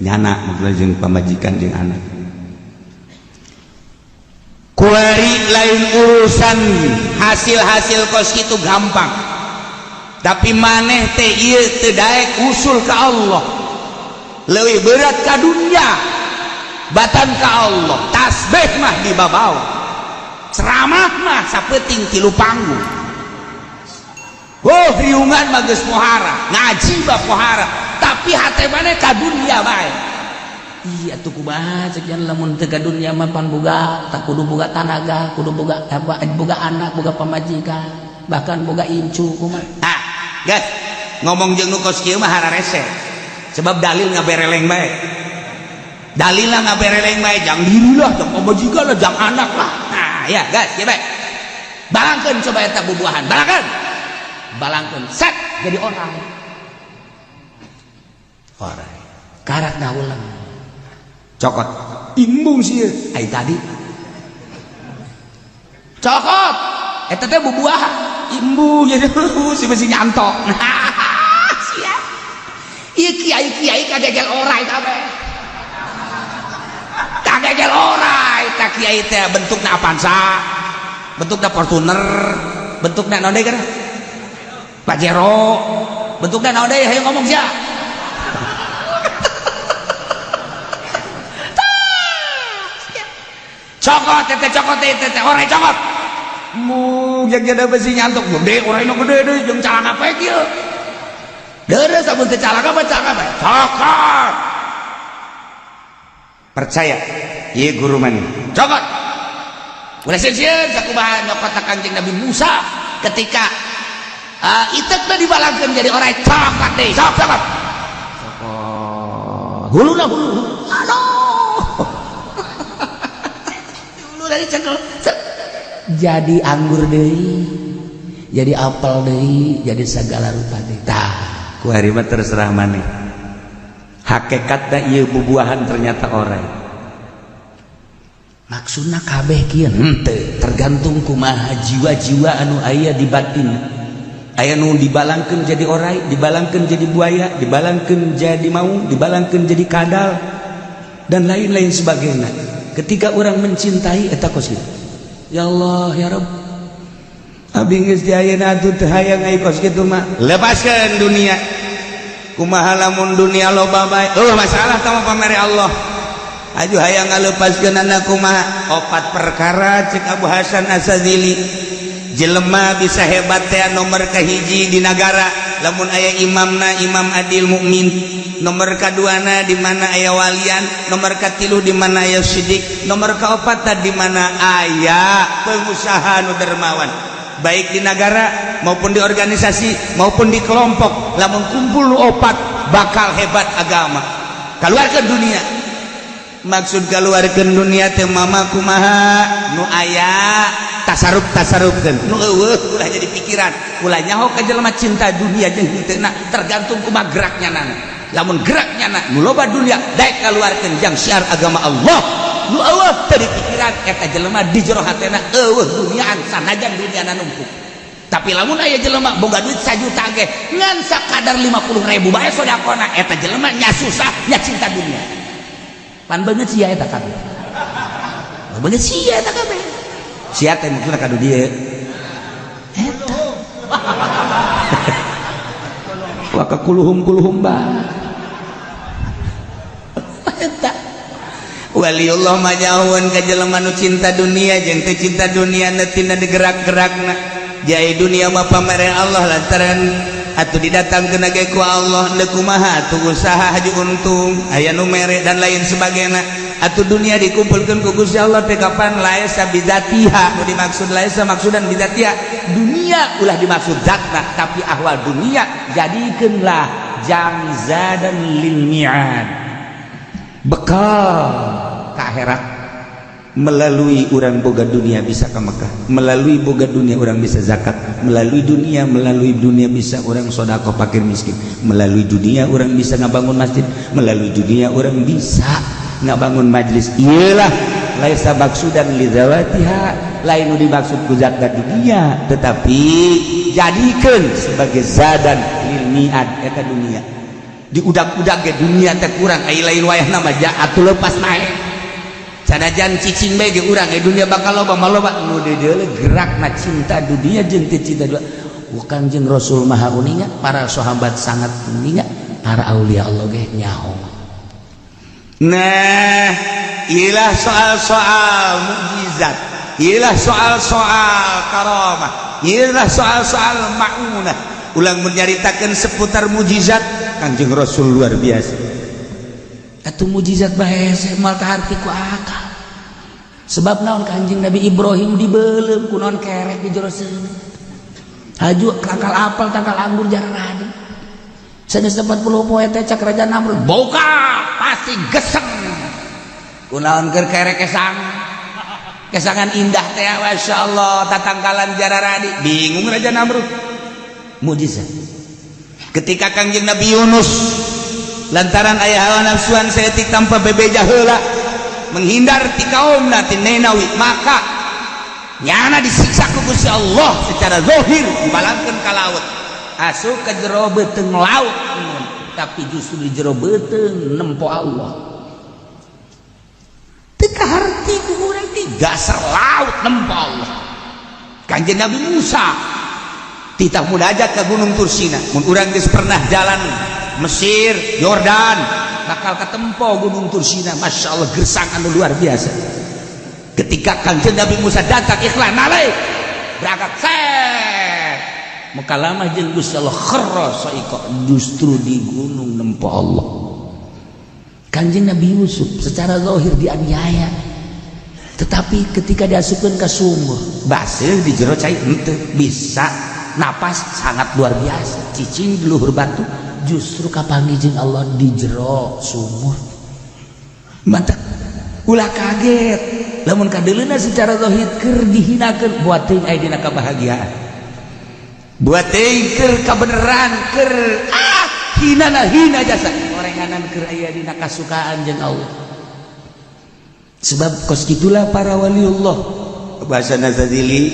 Nyana maksudna jeung pamajikan jeung anak. Kuari lain urusan hasil-hasil kos itu gampang. Tapi maneh teh ieu teu daek usul ka Allah. Leuwih berat ka dunya, batan ka Allah. Tasbih mah dibabaw. Ceramah mah sapeuting tilu panggung. Oh, riungan mah geus pohara, ngaji mah pohara, tapi hate maneh ka dunya bae. Iya tuh kumaha sekian lamun teu ka dunya mah pan boga, tak kudu boga tanaga, kudu boga boga anak, boga pamajikan, bahkan boga incu kumaha. Guys, ngomong jeung nu kos kieu mah hararese. Sebab dalil ngabereleng bae. Dalilna ngabereleng bae, jang diri lah, jang pamajikan lah, jang anak lah. Nah, ya guys, ya bae. Balangkeun coba eta bubuahan, balangkeun. Balangkeun, set jadi orang. Orang. Karatna ulang. Cokot. Imbung sih ai tadi. Cokot. Eta teh bubuahan. Imbu jadi si besi nyantok. Sia. Ieu kiai-kiai kagegel orai kabeh. Kagegel orai tak kiai teh bentukna Avanza, bentukna Fortuner, bentukna naon deui kana? Pajero. Bentukna naon deui hayu ngomong sia. cokot tete cokot tete ore cokot mu yang jadi besi nyantuk gede ore no gede deh jeung calaka apa kieu deure sabun teh calaka apa cokot percaya ieu guru mani cokot ulah sieun sakumaha nyokot Kangjeng Nabi Musa ketika itekna dibalangkeun jadi ore cokot deui cokot huluna hulu aduh hulu dari cengkel jadi anggur deui jadi apel deui jadi segala rupa deui tah ku hari mah terserah maneh hakikatna ieu bubuahan ternyata orai maksudna kabeh kieu henteu tergantung kumaha jiwa-jiwa anu aya di batin aya nu dibalangkeun jadi orai dibalangkeun jadi buaya dibalangkeun jadi maung dibalangkeun jadi kadal dan lain-lain sebagainya ketika orang mencintai eta kos ya Allah ya Rabb abdi geus di ayeuna atuh teu hayang aya kos kitu mah lepaskeun dunia kumaha lamun dunia loba bae masalah tah pamere Allah aju hayang ngalepaskeun anak kumaha 4 perkara cek Abu Hasan Asadzili jelema bisa hebat teh nomor kahiji di negara lamun aya imamna imam adil mukmin nomor kaduana di mana aya walian nomor katilu di mana aya sidik nomor kaopat di mana aya pengusaha nu dermawan baik di negara maupun di organisasi maupun di kelompok lamun kumpul 4 bakal hebat agama keluarkan dunia maksud keluarkan dunia teh mama kumaha nu aya tasarruf nu eueuh ulah jadi pikiran ulah nyaho ka jelema cinta dunia jeung henteu tergantung kumaha geraknya nana lamun geraknya na nu loba dunia daek kaluarkeun jang syiar agama Allah nu eueuh teu dipikiran eta jelema di jero hatena eueuh duniaan sanajan duniana numpuk tapi lamun aya jelema boga duit 1 juta ge ngan sakadar 50.000 bae sodakona eta jelema nya susah nya cinta dunia pan beungeut sia eta kabeh beungeut sia eta kabeh sia teh maksudna kadu dieu eta wa kakuluhum ba eta waliullah majauhan ka jelema nu cinta dunia jeung teu cinta dunia neutina digerak-gerakna jai dunia mah pamere Allah lantaran atuh didatangkeun ge ku Allah teu kumaha atuh usaha haji untung aya nu mere dan lain sebagainya atuh dunia dikumpulkeun ku Gusti Allah teh kapan laisa bidzatiha nu dimaksud laisa maksudan bidzatiha dunia ulah dimaksud zatna tapi ahwal dunia jadikeunlah jamzadan lil mi'ad bekal ka akhirat melalui orang boga dunia bisa ke Mekah melalui boga dunia orang bisa zakat melalui dunia bisa orang sodako fakir miskin melalui dunia orang bisa ngabangun masjid melalui dunia orang bisa ngabangun majlis iyalah laisa maksudan lidzawatiha lain nu dimaksud ku zat dunia tetapi jadikeun sebagai zadan lil mi'ad eta dunia diudag-udag ge dunia teh kurang ai lain wayahna mah atuh leupas nae sanajan cicing bae ge urang dunia bakal loba maloba nu dedeule gerakna cinta dunia jeung teu cinta dunia bukan jeung Rasul maha uninga para sahabat sangat uninga para aulia Allah ge nyaho nah ilah soal-soal mukjizat ilah soal-soal karamah ilah soal-soal maunah ulang menyaritakeun seputar mukjizat Kanjeng Rasul luar biasa atuh mukjizat bae mal kaharti ku akal sebab naon Kanjeng Nabi Ibrahim dibeuleum ku naon kerek di jero seuneu haju tangkal apel tangkal anggur jarang sanes 40 poe teh cak Raja Namrud boga pasti geseng ku naon keur kerek kesangan indah teh masyaallah tatangkalan jararadi bingung Raja Namrud mukjizat ketika Kanjeng Nabi Yunus lantaran aya hawa nafsuan saeutik tanpa bebeja heula menghindar ti kaumna ti Ninawi maka nyana disiksa ku Gusti Allah secara zahir dibalangkeun ka laut asup ka jero beuteung laut tapi justru di jero beuteung nempo Allah teu kaharti ku urang di dasar laut nempo Allah Kanjeng Nabi Musa titah munajat ka Gunung Tursina mun urang geus pernah jalan Mesir, Yordan bakal ketempo Gunung Tursina Masya Allah gersang anu luar biasa ketika Kangjeng Nabi Musa datang ikhlas nalai berangkat set maka lama jeung Gusti Allah kharra sa'iqa justru di gunung nempo Allah. Kanjeng Nabi Yusuf secara zahir dianiaya tetapi ketika diasupkeun ka sumur baseuh di jero cai henteu bisa napas sangat luar biasa cicing di luhur batu justru kapanggih jeung Allah di jero sumur mantap ulah kaget lamun kadeulina secara zahir keur dihinakeun buat teuing aya dina kabahagiaan buat teuing keur kabeneran keur hina jasa orenganan keur aya dina kasukaan jeung Allah sebab kos gitulah para waliullah bahasa Nazadili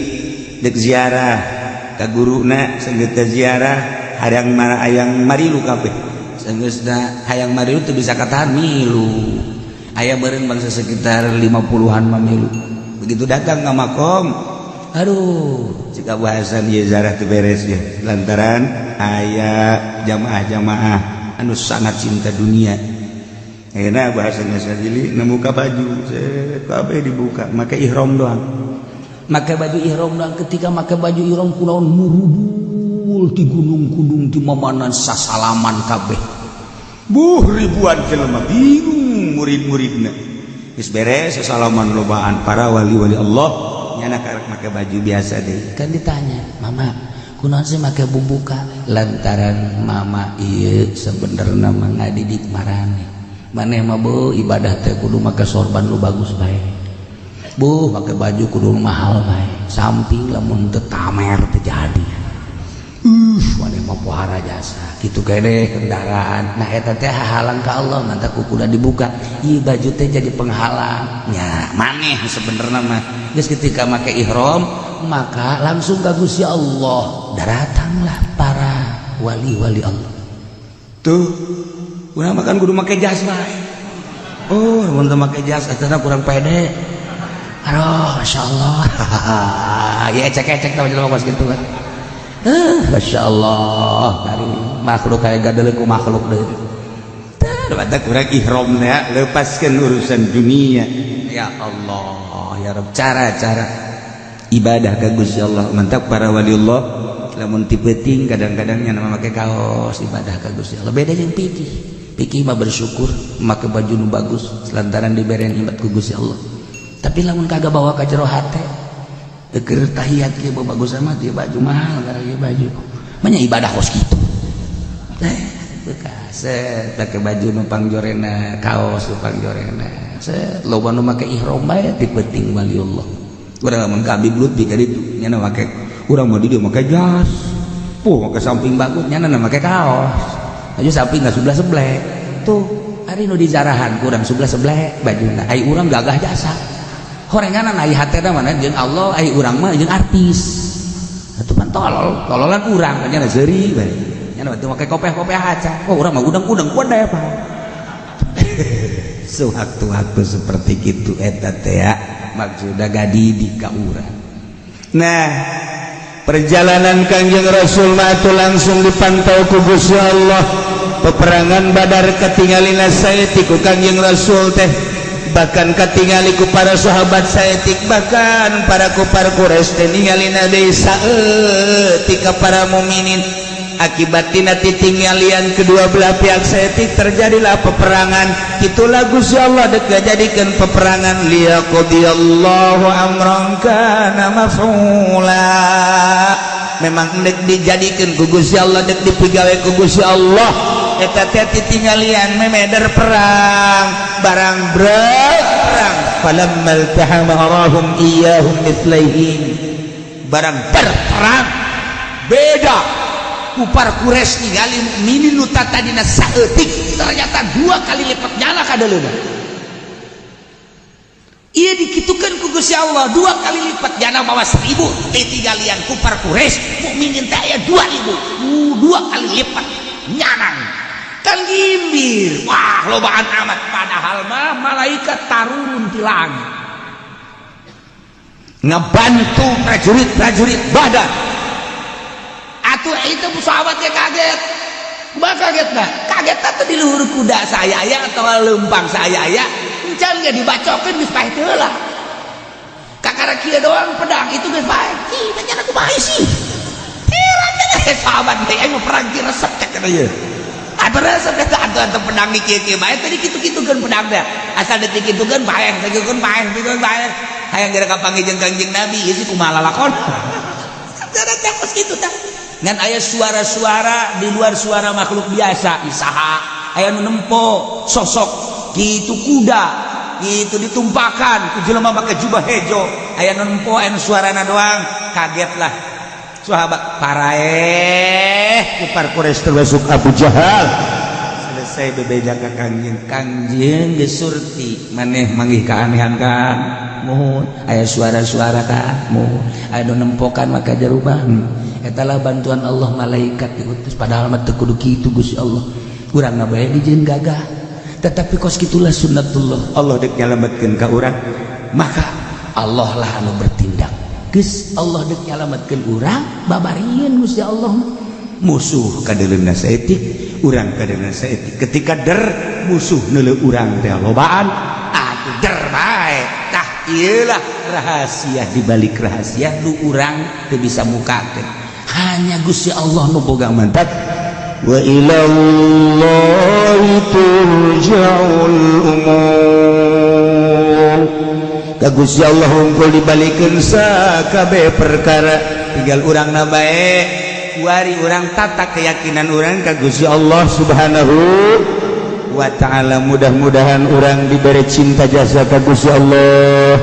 dek ziarah ka guruna sanggeus ziarah hayang marilu kabeh sanggeusna hayang marilu teu bisa katahan milu aya beureung bangsa sekitar 50-an mamilu begitu datang ka makom aduh jika bahasan ieu ziarah teu beres ya lantaran aya jamaah-jamaah anu sangat cinta dunia. Ayeuna bahasanya sadili nemu ka baju kabeh dibuka make ihram doang. Make baju ihram doang ketika make baju ihram kunaon murudul di gunung-gunung di mamanan sasalaman kabeh. Ribuan jelema bingung murid-muridna. Geus beres sasalaman lobaan para wali-wali Allah nyana karek make baju biasa deui. Kan ditanya, "Mama, kunaon sih make bubuka?" Lantaran mama ieu sebenarnya mah ngadidik marane. Maneh mah bu ibadah teh kudu make sorban lu bagus bae. Bu make baju kudu mahal bae. Samping lamun teu tamer teu jadi. Maneh mah pohara jasa. Kitu keneh kendaraan. Nah eta teh halang ka Allah mantap kudu dibuka. Ieu baju teh jadi penghalang. Nya maneh sebenarnya mah geus ketika make ihram maka langsung ka Gusti Allah. Datanglah para wali-wali Allah. Tuh urang makan kudu make jas bae. Mun teu make jas eta kurang pede. Aduh, masyaallah. Ya ecek-ecek tah jelema kos kitu kan. Masyaallah, dari makhluk kaya gadeuleun ku makhluk deui. Tah badak urang ihramna lepaskeun urusan dunia. Ya Allah, ya Rabb cara-cara ibadah ka Gusti Allah mantap para waliullah lamun ti peuting kadang-kadang nya nama make kaos ibadah ka Gusti Allah beda jeung pikir mah bersyukur make baju nu bagus lantaran dibere nikmat ku Gusti Allah tapi lamun kagak bawa ka jero hate teu keur tahiyat ge bagus mah teu baju mahal gara ieu baju manya ibadah kos kitu bekas make baju nu pangjorena kaos nu pangjorena loba nu make ihram bae ti penting waliullah urang lamun ka Habib Lutfi ka ditu nya make urang mah di dieu make jas make samping bagus nya make kaos aja samping nggak sebelah tuh hari nu di jarahan kurang sebelah bajuna ai urang gagah jasa horenganan ai hatena mana jeung Allah ai urang mah jeung artis atuh pan tololan urang nya seuri bae nya teu make kopeh-kopeh aca urang mah udang-udang kodep sewaktu-waktu seperti kitu eta teh ya maksudna gadidi ka urang. Nah perjalanan Kangjeng Rasul matu langsung dipantau ku Gusti Allah. Peperangan Badar katingalina saeutik ku Kangjeng Rasul teh bahkan katingali ku para sahabat saeutik bahkan para kufar Quraisy teh ningalina deui saeutik ka para mukminin akibatina titinggalian kedua belah pihak saeutik terjadilah peperangan itulah Gusti Allah dek jadikeun peperangan liyaqdiyallahu amran kana maf'ula memang dek dijadikeun ku Gusti Allah dek dipigawe ku Gusti Allah eta teh titinggalian memeder perang barang perang falammal tahama arahum iyyahum mithlaihin barang berperang beda kufar Quraisy ningali mukminin nu tadina saeutik ternyata 2 kali lipat nyana kadaleuna. Ieu dikitukeun ku Gusti Allah 2 kali lipat nyana mawa 1000 tingalian kufar Quraisy mukminin teh aya 2000 2 kali lipat nyana. Kan gimbir. Wah, lobaan amat padahal mah malaikat tarurun ti langit. Ngebantu prajurit-prajurit Badar. Atuh itu sahabatnya kaget kaget teh di luhur kuda saya ya atau lempang saya ya encan ge dibacokeun geus paeh teulah takara kieu doang pedang itu geus bae nya aku bae sih sahabat teh aing perang ki resep cek kana ieu atuh resep eta atuh pedang di kieu bae tadi kitu-kitukeun pedang teh asal detik kitukeun bae sageun bae pikeun bae hayang geura kapanggih jeung Kangjeng Nabi ieu sih kumaha lalakon cara cakos kitu tah ngan aya suara-suara di luar suara makhluk biasa isaha aya nu nempo sosok kitu kuda kitu ditumpakan ku jelema make jubah hejo aya nu nempo aya nu suarana doang kagetlah sahabat paraeh Quraisy termasuk Abu Jahal selesai bebeja ka Kangjeng geus surti maneh manggih keanehan kan mohon aya suara-suara kan mohon aya nu nempokan maka jaruban eta lah bantuan Allah malaikat diutus padahal mah teu kudu kitu Gusti Allah urang bae dijieun gagah tetapi kos kitulah sunnatullah Allah dek nyalametkeun ka urang maka Allah lah anu bertindak geus Allah dek nyalametkeun urang babarieun Gusti Allah musuh kadeuleunan saeutik urang kadeuleunan saeutik ketika der musuh neuleuh urang teh lobaan atuh der bae tah ieu lah rahasia dibalik rahasia nu urang teu bisa mukakeun hanya Gusti Allah nu boga mantap wa ilallahi turja'ul umur ka Gusti Allah hungkul dibalikeun sakabeh perkara tinggal urangna bae wari urang tata keyakinan urang ka Gusti Allah Subhanahu wa ta'ala mudah-mudahan urang diberi cinta jasa ka Gusti Allah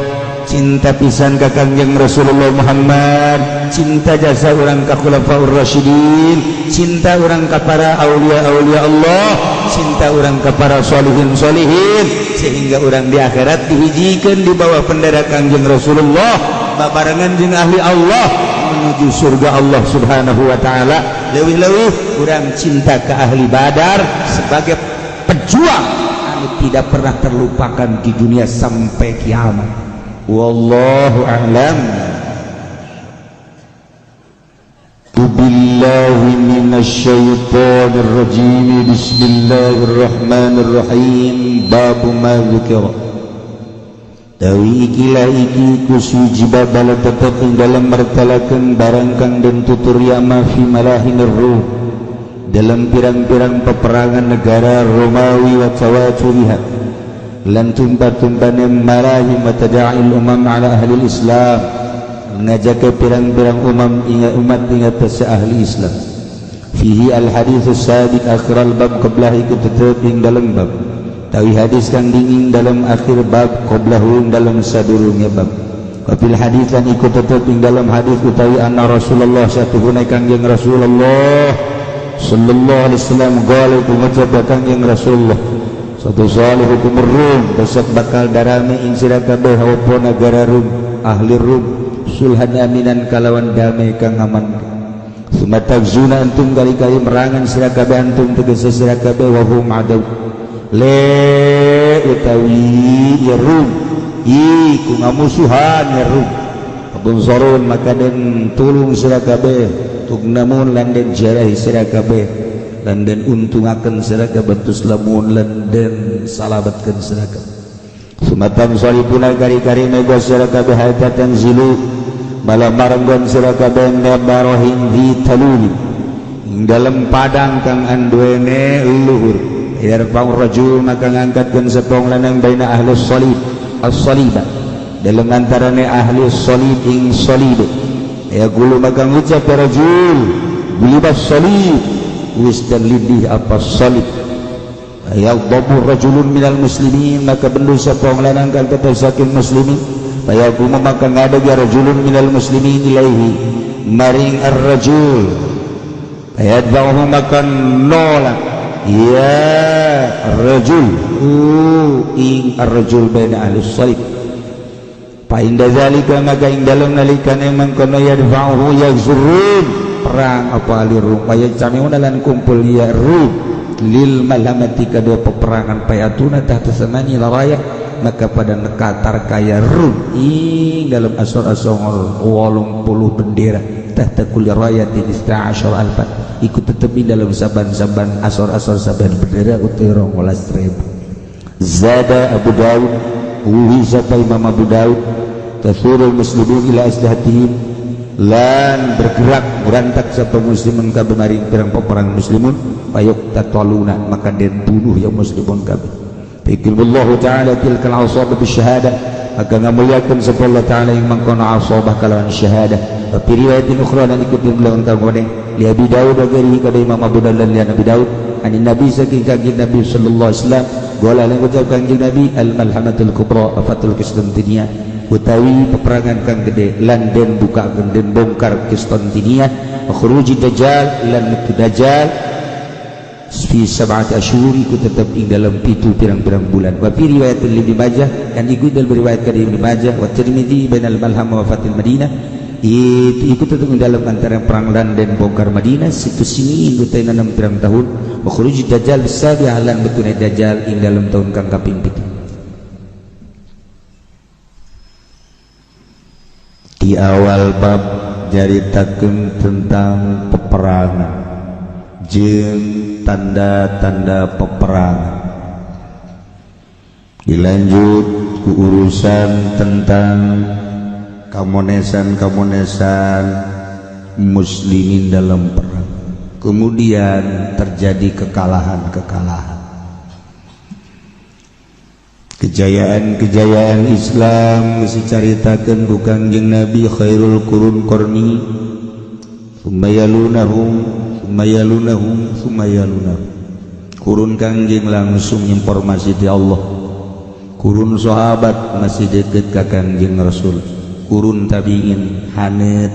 cinta pisan ka Kangjeng Rasulullah Muhammad cinta jasa urang ka Khulafaur Rasyidin cinta urang ka para aulia-aulia Allah cinta urang ka para sholihin-sholihin sehingga urang di akhirat dihijikeun di bawah bendera Kangjeng Rasulullah babarengan jeung ahli Allah menuju surga Allah Subhanahu wa taala leuwih-leuwih urang cinta ka ahli Badar sebagai pejuang anu tidak pernah terlupakan di dunia sampai kiamat. Wallahu a'lam. Billahi minasyaitonir rajim. Bismillahirrahmanirrahim. Babu ma dzikra. Tawi ikilah iki kusuji babala tetep dalam mertalakeun barang kang den tuturya ma fi malahinir ruh dalam pirang-pirang peperangan negara Romawi wa tawaturiha lan tumpa-tumpane malahi matada'il umam ala ahli Islam ngajak ke pirang-pirang umat ingat sa ahli Islam fihi al hadits sabiq akhir al bab qablah ikut tetep dalam bab tawi hadis kang dingin dalam akhir bab qablahu dalam sadurungnya bab wafil hadis lan ikut tetep dalam hadis utawi anna Rasulullah satuhuna Kangjeng Rasulullah sallallahu alaihi wasallam qala kumajab Kangjeng Rasulullah satu salih hukum Rum besok bakal darame ing sira kabeh apa negara Rum ahli Rum sulhan aminan kalawan damai kang aman sumatagzuna antum kali-kali merangan sira kabeh antum tegese sira kabeh wa hum adaw le utawi ya Rum iku ngamusuhan ya Rum abun sorun maka den tulung sira kabeh tugnamun lan den jarahi sira kabeh dan den untungaken sira kabeh tus lamun lan den salabatkeun sira kabeh sumatan salipuna kari-kari mega sira kabeh hadatan zilu bala maranggon sira kabeh nabarahin di taluli ing dalam padang kang anduene luhur yarfa'u rajul maka ngangkatkeun sepong lanang baina ahli salib as-saliba dalam antarane ahli salib ing salib ya gulu maka ngucap rajul bilibas salib wis dan lidih apa salib yagdabu rajulun minal muslimin maka bendu sepong lanang kang saking muslimin fayaqumu maka ngadeg rajulun minal muslimin ilaihi maring ar-rajul fayadba'uhu maka nolak ya ar-rajul ing ar-rajul baina ahli salib fa inda zalika maka ing dalem nalikane mangkono yadfa'uhu yazurun perang apa ahli Rum paya camiuna lan kumpul ya Rum lil malamati kedua peperangan payatuna tahta samani laraya maka pada nekatar kaya Rum ing dalam asor-asor 80 bendera tahta kulli rayatin 12 alfan ikut tetepi dalam saban-saban asor-asor saban bendera utai 12.000 zada Abu Daud uhi sapa Imam Abu Daud tasurul muslimun ila aslihatihim lan bergerak merantak sapa muslimun kabeh maring pirang peperang muslimun payuk tatoluna maka den bunuh ya muslimun kabeh fikillahu ta'ala tilkal asabah bisyahada akan ngamuliakeun sapa Allah taala ing mangkono asabah kalawan syahadah fi riwayatin ukhra dan ikut diulang kanggo li Abi Daud wa ghairihi kada Imam Abu Daud dan Nabi Daud ani Nabi saking kanjeng Nabi sallallahu alaihi wasallam gola lan ucap kanjeng Nabi al malhamatul kubra afatul Konstantinia utawi peperangan kang gede lan den bukakeun den bongkar Konstantinia khuruji dajjal lan metu dajjal fi sab'ati asyhur iku tetep ing dalam 7 pirang-pirang bulan wa fi riwayat Ibnu Majah dan iku dal riwayat ka Ibnu Majah wa Tirmidzi bainal malham wa fatil Madinah itu ikut tetap dalam antara perang dan bongkar Madinah situ sini indutena 6 pirang tahun wa khuruj dajjal bisabi halan betune dajjal ing dalam tahun kang kaping 7 di awal bab jaritakeun tentang peperangan jeung tanda-tanda peperangan dilanjut ke urusan tentang kamonesan muslimin dalam perang kemudian terjadi kekalahan kejayaan Islam dicaritakeun ku Kangjeng Nabi khairul qurun qarni sumayalunahum kurun Kangjeng langsung informasi di Allah kurun sahabat masih dekat ka Kangjeng Rasul kurun tabi'in hanet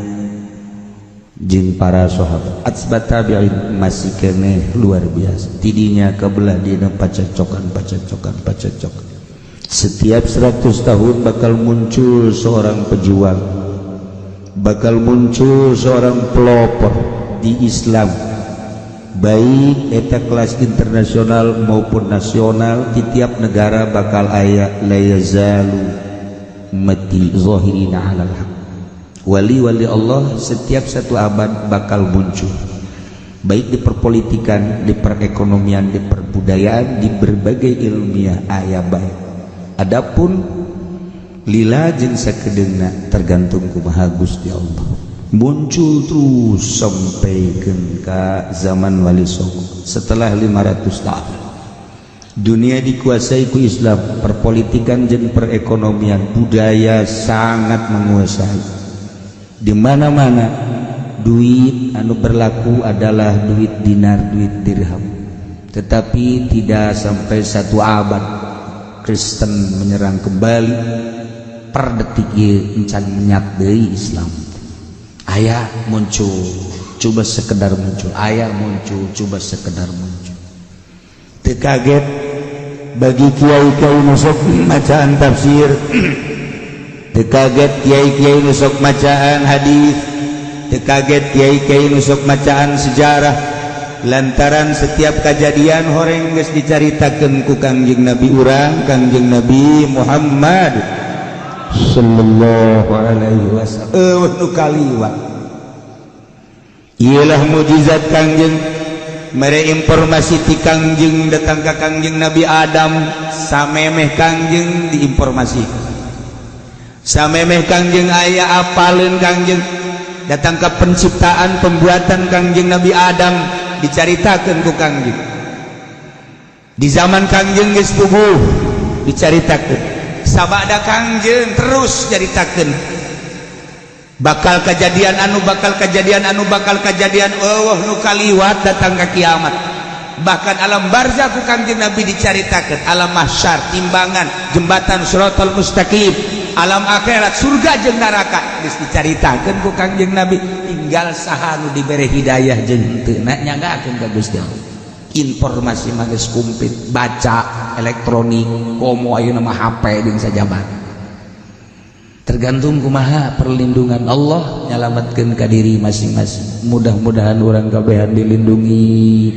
jeung para sahabat atsbat tabi'in masih keneh luar biasa tidinya kabelah dina pacacokan setiap 100 tahun bakal muncul seorang pejuang bakal muncul seorang pelopor di Islam baik eta kelas internasional maupun nasional di tiap negara bakal aya la yazalu mati zahirina alal haq wali-wali Allah setiap satu abad bakal muncul baik di perpolitikan, di perekonomian, di perbudayaan, di berbagai ilmiah aya baik adapun lila jeung sakedeuna tergantung kumaha Gusti Allah muncul terus sampaikeun ka zaman Wali Songo setelah 500 tahun dunia dikuasai ku Islam perpolitikan jeung perekonomian budaya sangat menguasai di mana-mana duit anu berlaku adalah duit dinar duit dirham tetapi tidak sampai 1 abad Kristen menyerang kembali per detik ieu encan menyat deui Islam aya muncul coba sekedar muncul aya muncul coba sekedar muncul teu kaget bagi kiai-kiai nu sok macaan tafsir teu kaget kiai-kiai nu sok macaan hadis teu kaget kiai-kiai nu sok macaan sejarah lantaran setiap kejadian horeng geus dicaritakeun ku Kangjeng Nabi urang Kangjeng Nabi Muhammad sallallahu alaihi wasallam nu kaliwat ialah mukjizat Kangjeng mere informasi ti Kangjeng datang ka Kangjeng Nabi Adam samemeh Kangjeng diinformasi samemeh Kangjeng aya apaleun Kangjeng datang ka penciptaan pembuatan Kangjeng Nabi Adam dicaritakeun ku Kangjeng di zaman Kangjeng geus puguh dicaritakeun sabada Kangjeng terus caritakeun bakal kejadian anu bakal kejadian Allah nu kaliwat datang ke kiamat bahkan alam barzakh ku Kangjeng Nabi dicaritakeun alam mahsyar timbangan jembatan Shiratal Mustaqim alam akhirat surga jeung neraka geus dicaritakeun ku Kangjeng Nabi tinggal saha nu dibere hidayah jeung henteu na nyanggakeun ka Gusti Allah informasi mah geus kumplit baca elektronik komo ayeuna mah HP jeung sajabat tergantung kumaha perlindungan Allah nyalametkeun ka diri masing-masing mudah-mudahan urang kabehan dilindungi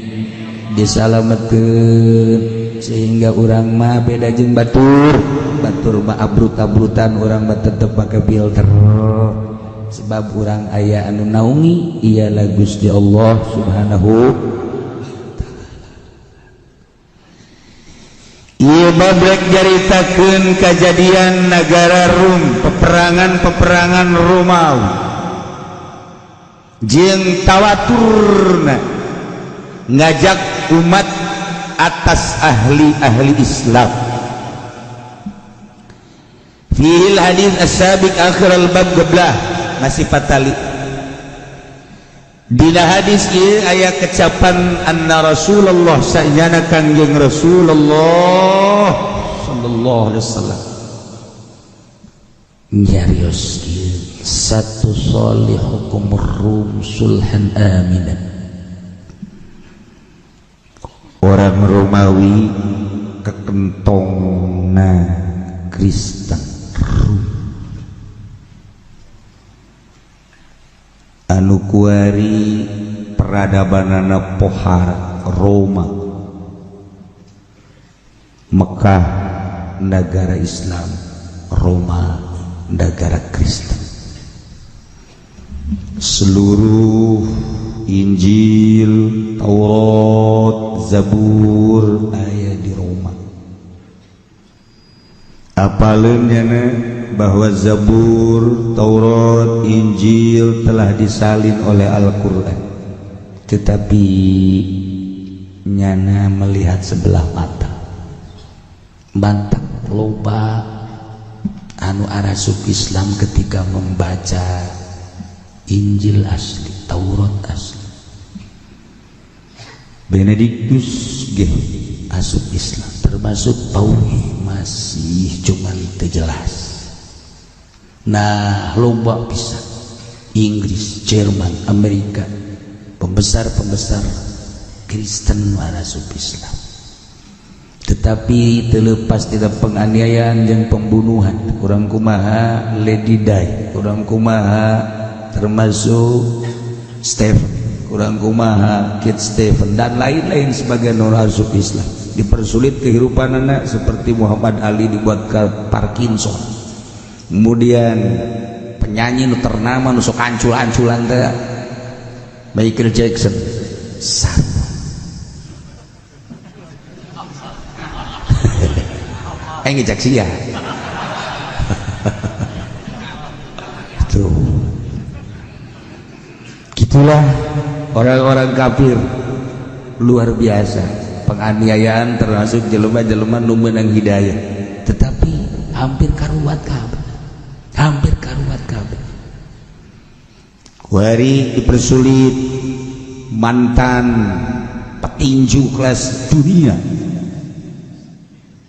disalametkeun sehingga urang mah beda jeung batur mah abrut-abrutan urang mah tetep pake filter sebab urang aya anu naungi ialah Gusti Allah subhanahu ieu babrek jaritakeun kejadian negara Rum, peperangan Romawi jeung tawaturna ngajak umat atas ahli Islam. Fil hadis as-sabiq akhir al-bab qablah masih patali. Dina hadis ieu aya kecapan anna Rasulullah sayyana kangjeng Rasulullah sallallahu alaihi wasallam nyarios ieu satu solihukum rum sulhan aminan. Orang Romawi kekentongna Kristen Rum anu kuari peradabanana pohara Roma, Mekah negara Islam, Roma negara Kristen. Seluruh Injil, Taurat, Zabur aya di Roma. Apaleun nya bahwa Zabur, Taurat, Injil telah disalin oleh Al-Quran, tetapi nyana melihat sebelah mata, bantak loba anu arasup Islam ketika membaca Injil asli, Taurat asli. Benediktus ge asup Islam, termasuk Pauli masih cuman terjelas. Nah, loba bisa Inggris, Jerman, Amerika, pembesar-pembesar Kristen arasup Islam. Tetapi terlepas tidak penganiayaan dan pembunuhan, kurang kumaha Lady Di, kurang kumaha termasuk Stephen, kurang kumaha Kit Stephen dan lain-lain sebagai arasup Islam. Dipersulit kehidupan anak seperti Muhammad Ali dibuat ke Parkinson. Kemudian penyanyi nu ternama nu sok ancul-anculan teh Michael Jackson sama. Ngejak sia. Tuh. Gitulah orang-orang kafir luar biasa, penganiayaan termasuk jelema-jelema nu meunang hidayah, tetapi hampir karuat kabeh. Hampir karuat kabeh. Kuari dipersulit mantan petinju kelas dunia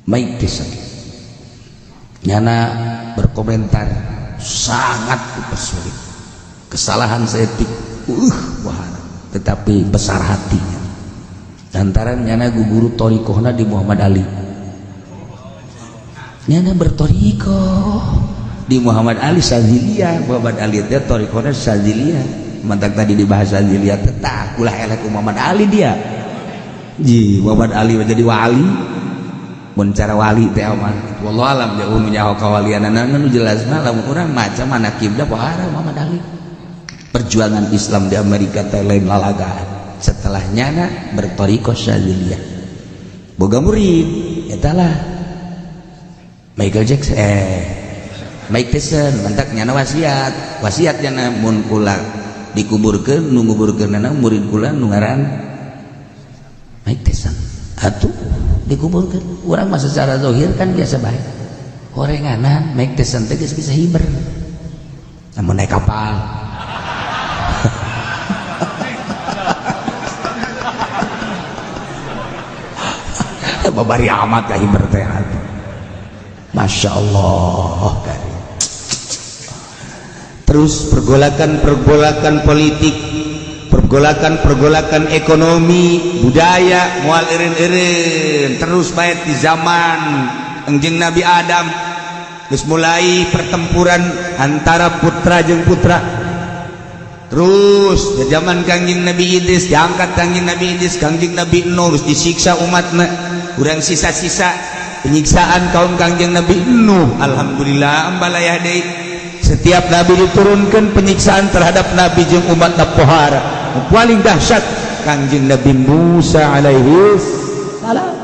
Mike Tyson nyana berkomentar sangat dipersulit, kesalahan seetik tetapi besar hatinya lantaran nyana guguru torikohna di Muhammad Ali, nyana bertorikoh di Muhammad Ali Saziliyah. Muhammad Ali itu torikohna Saziliyah, mantak tadi dibahas Saziliyah tetap ulah elek Muhammad Ali dia ji Muhammad Ali menjadi wali mencara wali teh aman wallahu alam jauh nyaho kawalianana nu jelas mah lamun urang maca manaqibna pohara Muhammad Ali. Perjuangan Islam di Amerika teh lain lalagaan. Setelah nyana bertorikoh Saziliyah boga murid eta lah Michael Jackson Mike Tyson mantak nyana wasiat nyana mun kula dikuburkeun nu nguburkeunana murid kula nu ngaran Mike Tyson atuh dikuburkeun urang mah secara zahir kan biasa bae horenganan Mike Tyson teh geus bisa hiber namun naik kapal babari amat ka hiber teh Masya Allah. Terus pergolakan politik, pergolakan ekonomi, budaya, mual irin-irin terus baik di zaman enjing Nabi Adam. Terus mulai pertempuran antara putra jeung putra. Terus di zaman kangjeng Nabi Idris diangkat kangjeng Nabi Idris, kangjeng Nabi Nuh disiksa umatna, kurang sisa-sisa penyiksaan kaum kangjeng Nabi Nuh. Alhamdulillah ambalayah deui. Setiap Nabi diturunkan penyiksaan terhadap Nabi jeung umat pohara. Paling dahsyat kangjeng Nabi Musa alaihi salam.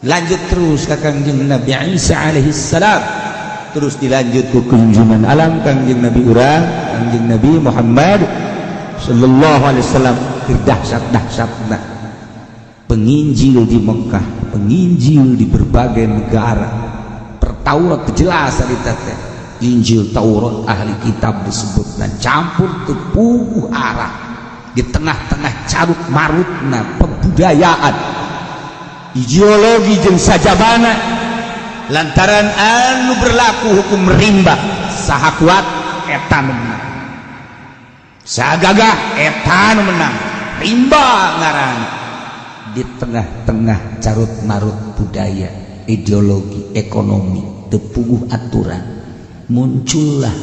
lanjut terus ke Kangjeng Nabi Isa alaihi salam, terus dilanjut ke kunjungan alam Kangjeng Nabi urang Kangjeng Nabi Muhammad sallallahu alaihi wasallam. Dahsyat-dahsyatna penginjil di Mekah, penginjil di berbagai negara. Pertaurat jelas cerita teh Injil Taurat ahli kitab disebut dan campur tepuh arah di tengah-tengah carut marutna pembudayaan ideologi jeung sajabana lantaran anu berlaku hukum rimba saha kuat eta nu menang, saha gagah eta nu menang, rimba ngaran. Di tengah-tengah carut marut budaya ideologi ekonomi tepuh aturan muncullah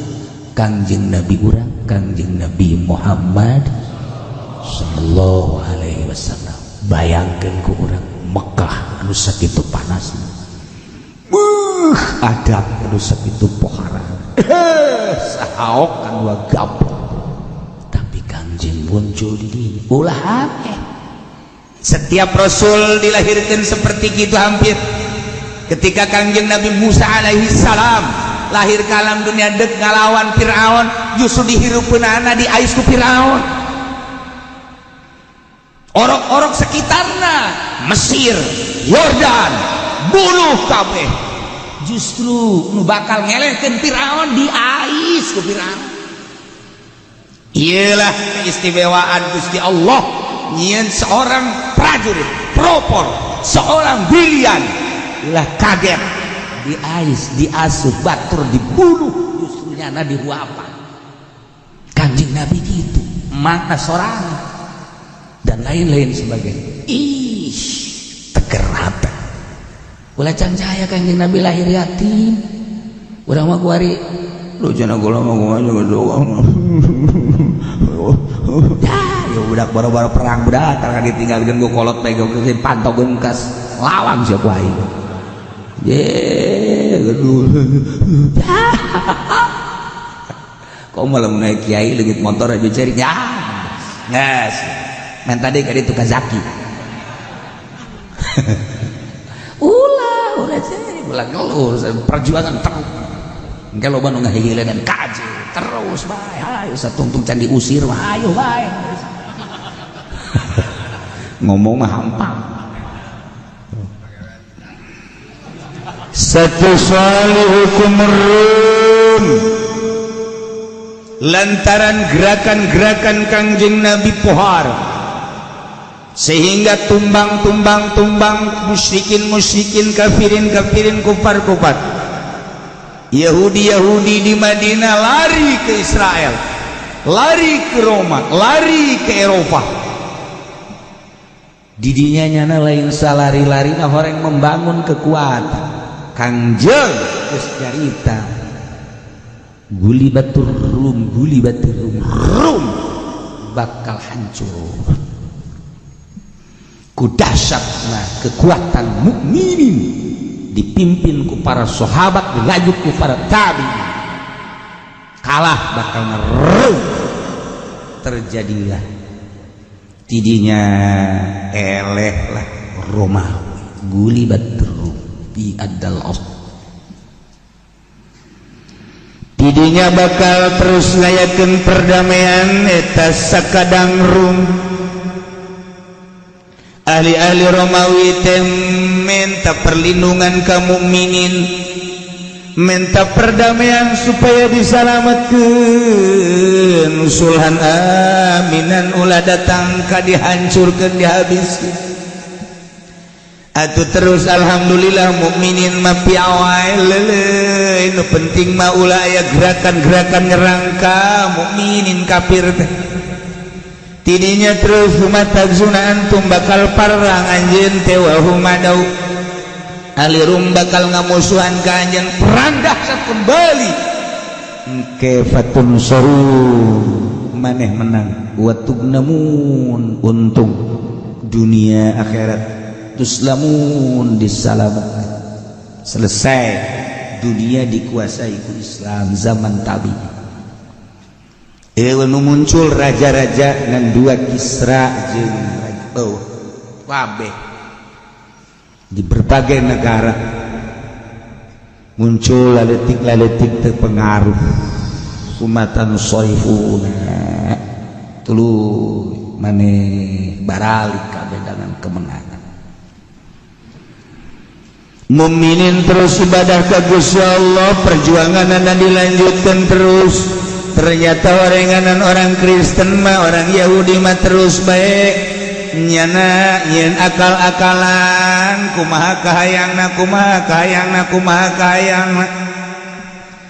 Kangjeng Nabi urang Kangjeng Nabi Muhammad sallallahu alaihi wasallam. Bayangkeun ku urang Mekah anu sakitu panasna, adab anu sakitu pohara, sahaok anu gaplok, tapi Kangjeng muncul di dieu ulah akeh. Setiap Rasul dilahirkan seperti itu hampir. Ketika Kangjeng Nabi Musa alaihi salam lahir ke alam dunia dek ngalawan Fir'aun, justru dihirupeunana diais ku Fir'aun. Orok-orok sekitarna Mesir, Yordan, bunuh kabeh. Justru nu bakal ngelehkeun Fir'aun diais ku Fir'aun. Iyalah keistimewaan Gusti Allah nyieun seorang prajurit propor, seorang brilian ulah kaget diais, diasuh, batur dibunuh, justru nyana dihuapan. Kanjeng Nabi gitu, makna sorangan dan lain-lain sebagainya. Ih, tegerata. Ulah can cahaya Kanjeng Nabi lahir yatim. Urang mah kuari lu cenah kula mah kumaha doang. Ya budak baru-baru perang budak karena ditinggalkeun ku kolot pegang ke pantogeun kas lawang sia ku aing. Ye, gedul. Kok malam naik kiai leungit motor aja cari ya. Nges. Men tadi ka ditu ka Zaki. Ulah cari ulah ngeluh perjuangan terus. Engke loba nu ngahihileun kaji terus bae. Hayu satungtung can diusir mah ayo bae. Ngomong mah hampang. Satu hukum rum lantaran gerakan-gerakan Kangjeng Nabi pohar sehingga tumbang musyrikin kafirin kufar Yahudi di Madinah lari ke Israel, lari ke Roma, lari ke Eropa. Didinya nyana lain salari-lari nah orang membangun kekuatan. Kangjeng geus carita gulibatur rum bakal hancur ku dahsyatna kekuatan mukminin dipimpin ku para sahabat dilanjut ku para tabi'in. Kalah bakal ngerum terjadilah tidinya eleh lah Romawi gulibatur di adal tidinya bakal terus ngayakeun perdamaian eta sakadang rum. Ahli-ahli Romawi teh minta perlindungan kaum mukminin, minta perdamaian supaya disalamatkeun sulhan aminan ulah datang ka dihancurkeun dihabiskeun. Atuh terus alhamdulillah mukminin mah piawai leuleuy nu penting mah ulah aya gerakan-gerakan nyerang ka mukminin kafir teh. Tidinya terus humatag zuna antum bakal parang anjeun teh wa humadau ahli rum bakal ngamusuhan ka anjeun perang dahsyat kembali. Engke fatun saru maneh menang wa tugnamun untung dunia akhirat tuslamun disalamatkan. Selesai dunia dikuasai ku Islam zaman tabi'in. Nu muncul raja-raja ngan dua Kisra jeung kabeh di berbagai negara muncul laletik-laletik terpengaruh umatan soifuna tuluy maneh baralik kabeh dengan kemenangan. Mukminin terus ibadah ka Gusti Allah, perjuangan dilanjutkan terus. Ternyata orenganan orang Kristen mah, orang Yahudi mah terus baik nyana nyen akal-akalan kumaha kahayangna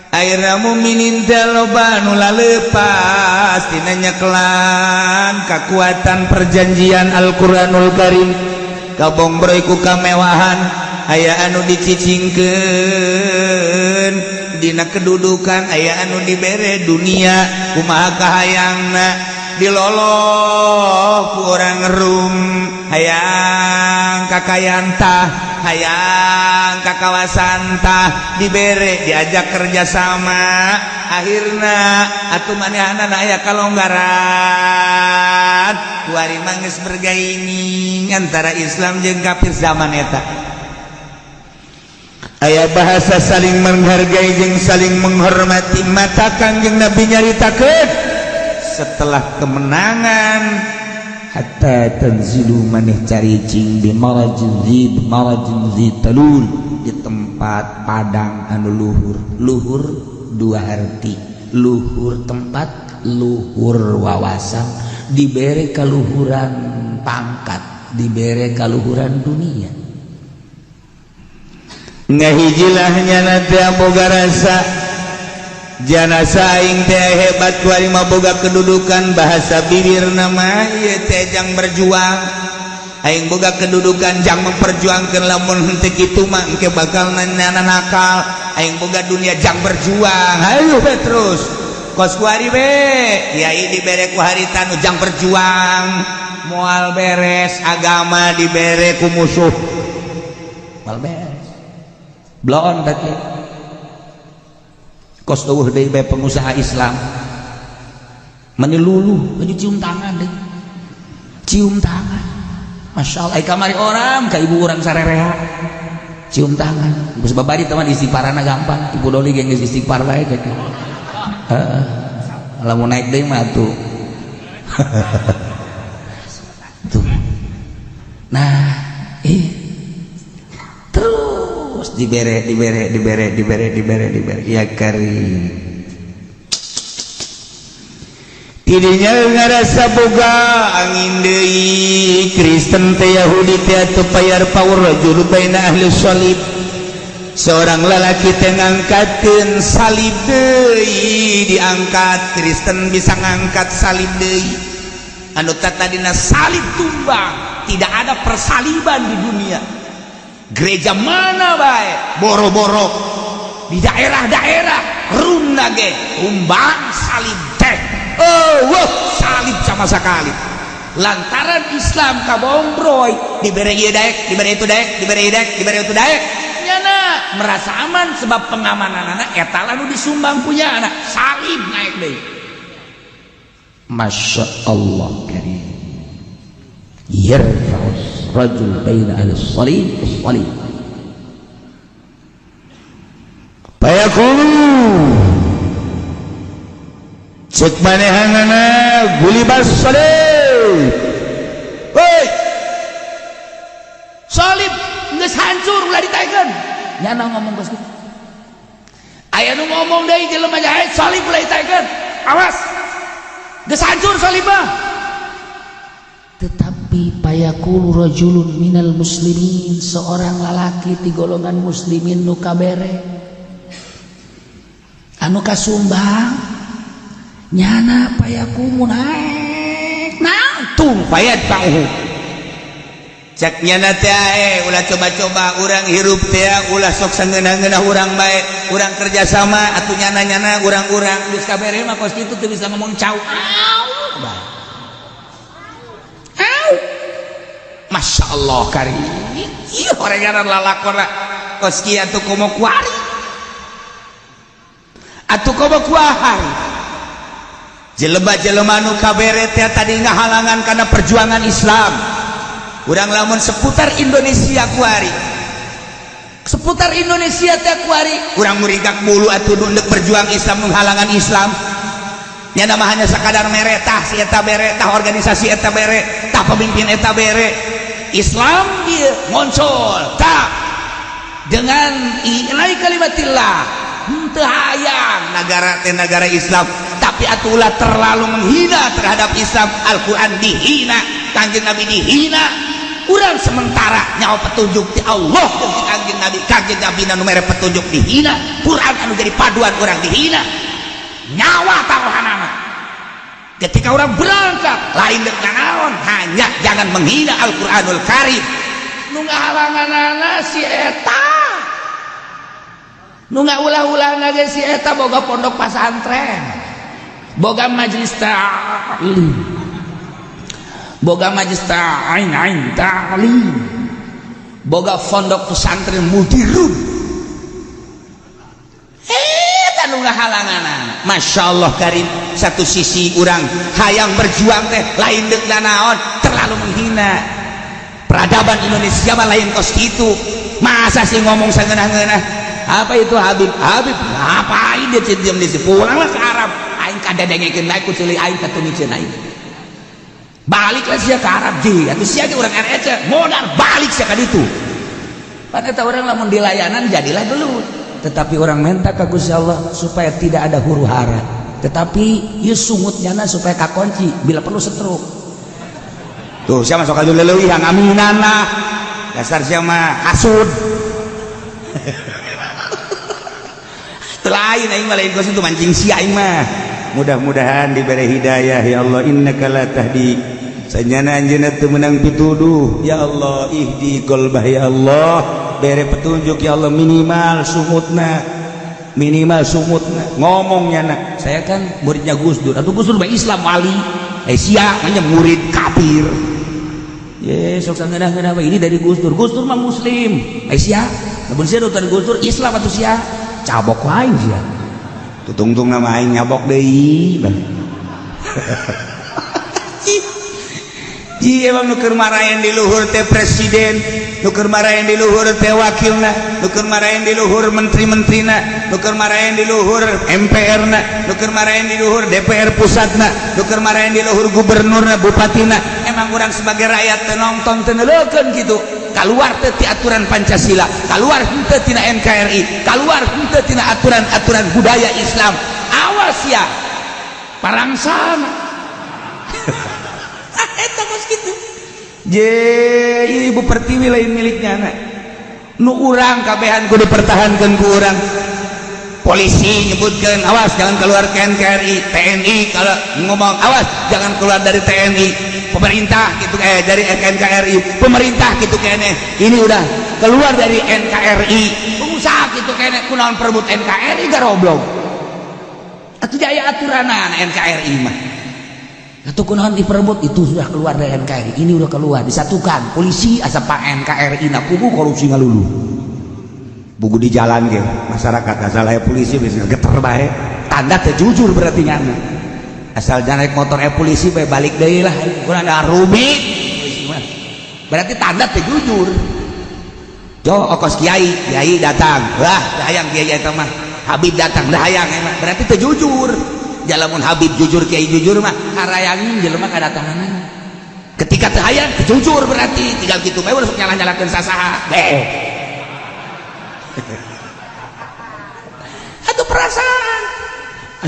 akhirna mukminin teh loba nu lalepas tina nyekelan kakuatan perjanjian Al-Qur'anul Karim kabongbroy ku kamewahan aya anu dicicingkeun dina kedudukan, aya anu dibere dunia kumaha kahayangna diloloh ku orang Rum hayang kakayaan tah hayang kakawasan tah dibere diajak kerjasama akhirna atuh manehna aya kalonggaran kuari manggeus bergaining antara Islam jeung kafir zaman eta. Aya bahasa saling menghargai jeung saling menghormati mata Kangjeng Nabi nyaritakeun setelah kemenangan hatta tanzilu maneh caricing bi marajin zitalul di tempat padang anu luhur dua arti luhur tempat luhur wawasan dibere kaluhuran pangkat dibere kaluhuran dunia ngahijilah nyana teh boga rasa janasa aing teh hebat kuari mah boga kedudukan bahasa bibirna mah ieu teh jang berjuang aing boga kedudukan jang memperjuangkeun lamun henteu kitu mah engke bakal nana nakal aing boga dunia jang berjuang hayu be terus kos kuari be kiai dibere ku harita nu jang berjuang moal beres agama dibere ku musuh moal beres blon tadi kos dawuh deui bae pengusaha Islam mani luluh baju cium tangan deh cium tangan Masya Allah kamari orang ka ibu orang sarereha cium tangan geus babari teman istighfarana gampang ibu doli ge geus istighfar bae teh lamun naik deui mah tuh tuh nah terus dibere ya karim tidinya ngarasa boga angin deui Kristen teh Yahudi teh atuh payar pawur rajul baina ahli salib seorang lalaki teh ngangkatkeun salib deui diangkat Kristen bisa ngangkat salib deui anu tadina salib tumbang tidak ada persaliban di dunia gereja mana bae boro-boro di daerah-daerah rumna ge umbang salib teh salib sama sekali lantaran Islam kabongbroy dibere ieu daek dibere itu daek dibere ieu daek dibere itu daek nyana merasa aman sebab pengamananana eta lalu disumbang punya anak salib naik deui Masya Allah karim yarfa'us rajul baina al-salib was-salib payaqulu cek manehanana gulibas salib hei salib geus hancur ulah ditaekeun nyana ngomong geus kitu aya nu ngomong deui jelema jahe salib ulah ditaekeun awas geus hancur salib mah tetapi payaqulu rajulun minal muslimin seorang lalaki ti golongan muslimin nu kabere anu kasumbang nyana payakumu naik nangtung payat pauhu cek nyana teh ulah coba-coba urang hirup teh ulah sok sangeunah-ngeunah urang bae urang kerjasama atuh nyana-nyana urang-urang geus kabere mah kos kitu teu bisa ngomong cau Masya Allah karim iya orenganan lalakona kos kieu atuh komo kuari atuh komo kuahari jelema-jelema nu kabere teh tadi ngahalangan karena perjuangan Islam urang lamun seputar Indonesia kuari seputar Indonesia teh kuari urang muringkak bulu atuh untuk berjuang Islam menghalangan Islam nya nama hanya sakadar mere tah si eta bere tah organisasi eta bere tah pemimpin eta bere Islam dia muncul tah dengan ilai kalimatillah teu hayang negara teh negara Islam tapi atulah terlalu menghina terhadap Islam. Al-Quran dihina, Kanjeng Nabi dihina, urang sementara nyawa petunjuk di Allah dan di Kanjeng Nabi nu mere petunjuk dihina, Quran anu jadi paduan orang dihina, nyawa taruhanana. Ketika orang berangkat lain dengan naon, hanya jangan menghina Al-Quranul Karim. Nu ngahalanganana si eta, nu ngaulah-ulahna ge si eta boga pondok pasantren, boga majelis ta'lim, boga majelis ta'lim, boga pondok pesantren mudirun. Anu ngahalanganana, masya Allah Karim. Satu sisi orang hayang berjuang teh lain deuk naon terlalu menghina peradaban Indonesia mah lain kos itu. Masa sih ngomong sangeunah-ngeunah apa itu Habib ngapain dia diam di situ pulanglah ke Arab aing kadadengkeun bae ku ceuli aing katumikeun aing baliklah sia ke Arab ji atuh sia ge urang RRC modal balik sia ka ditu pan eta urang lamun dilayanan jadilah gelut. Tetapi orang minta ke Gusti Allah supaya tidak ada huru hara, tetapi ieu sungutnyana supaya kakunci bila perlu setruk. Tuh sia masuk ka leuwih yang aminana dasar sia mah hasud. Lain aing mah lain kos itu mancing sia aing mah. Mudah-mudahan diberi hidayah ya Allah. Innaka la tahdi sanyana anjeunna teu meunang pituduh ya Allah. Ihdi qalbah ya Allah. Bere petunjuk ya Allah, minimal sumutna ngomongnya nak saya kan muridnya Gus Dur atau Gus Dur mah Islam wali sia hanya murid kafir ye sok sangeunah-ngeunah ini dari Gus Dur mah muslim sia lamun sia dari Gus Dur Islam atuh sia cabok wae sia tutungtung nama aing nyabok deui Iya emang nuker marahin di luhur teh presiden, nuker marahin di luhur teh wakilna, nuker marahin di luhur menteri-menterina, nuker marahin di luhur MPR-na, nuker marahin di luhur DPR pusatna, nuker marahin di luhur gubernurna, bupatina. Emang orang sebagai rakyat teh nonton teh neulekeun kitu. Kaluar teh ti aturan Pancasila, kaluar henteu tina NKRI, kaluar henteu tina aturan-aturan budaya Islam. Awas ya. Parangsana. Eta kos kitu. Ibu pertiwi lain miliknya anak. Nu urang kabehan kudu dipertahankeun ku urang. Polisi nyebutkeun awas jangan keluar ke NKRI, TNI kalau ngomong awas jangan keluar dari TNI. Pemerintah gitu dari NKRI, pemerintah gitu kene. Ini udah keluar dari NKRI. Pengusaha gitu kene kunaon perebut NKRI garoblok. Atuh jaya aturanna NKRI mah. Atau kunaon diperebut itu sudah keluar dari NKRI, ini udah keluar disatukan polisi asal Pak NKRI na kubu korupsi ngalulu buku di jalan ke masyarakat asal aya polisi bisa geter bae tanda teh jujur berarti nyana asal jangan naik motor polisi bae balik deui lah kurang ada rumit berarti tanda teh jujur jo okos kiai datang lah hayang kiai eta mah Habib datang dah hayang emang berarti teh jujur. Jalamun Habib jujur kiai jujur mah harayangin jelema kadatanganna. Ketika teu hayang jujur berarti tinggal kitu bae urang nyalah-nyalahkeun sasaha. Atuh perasaan.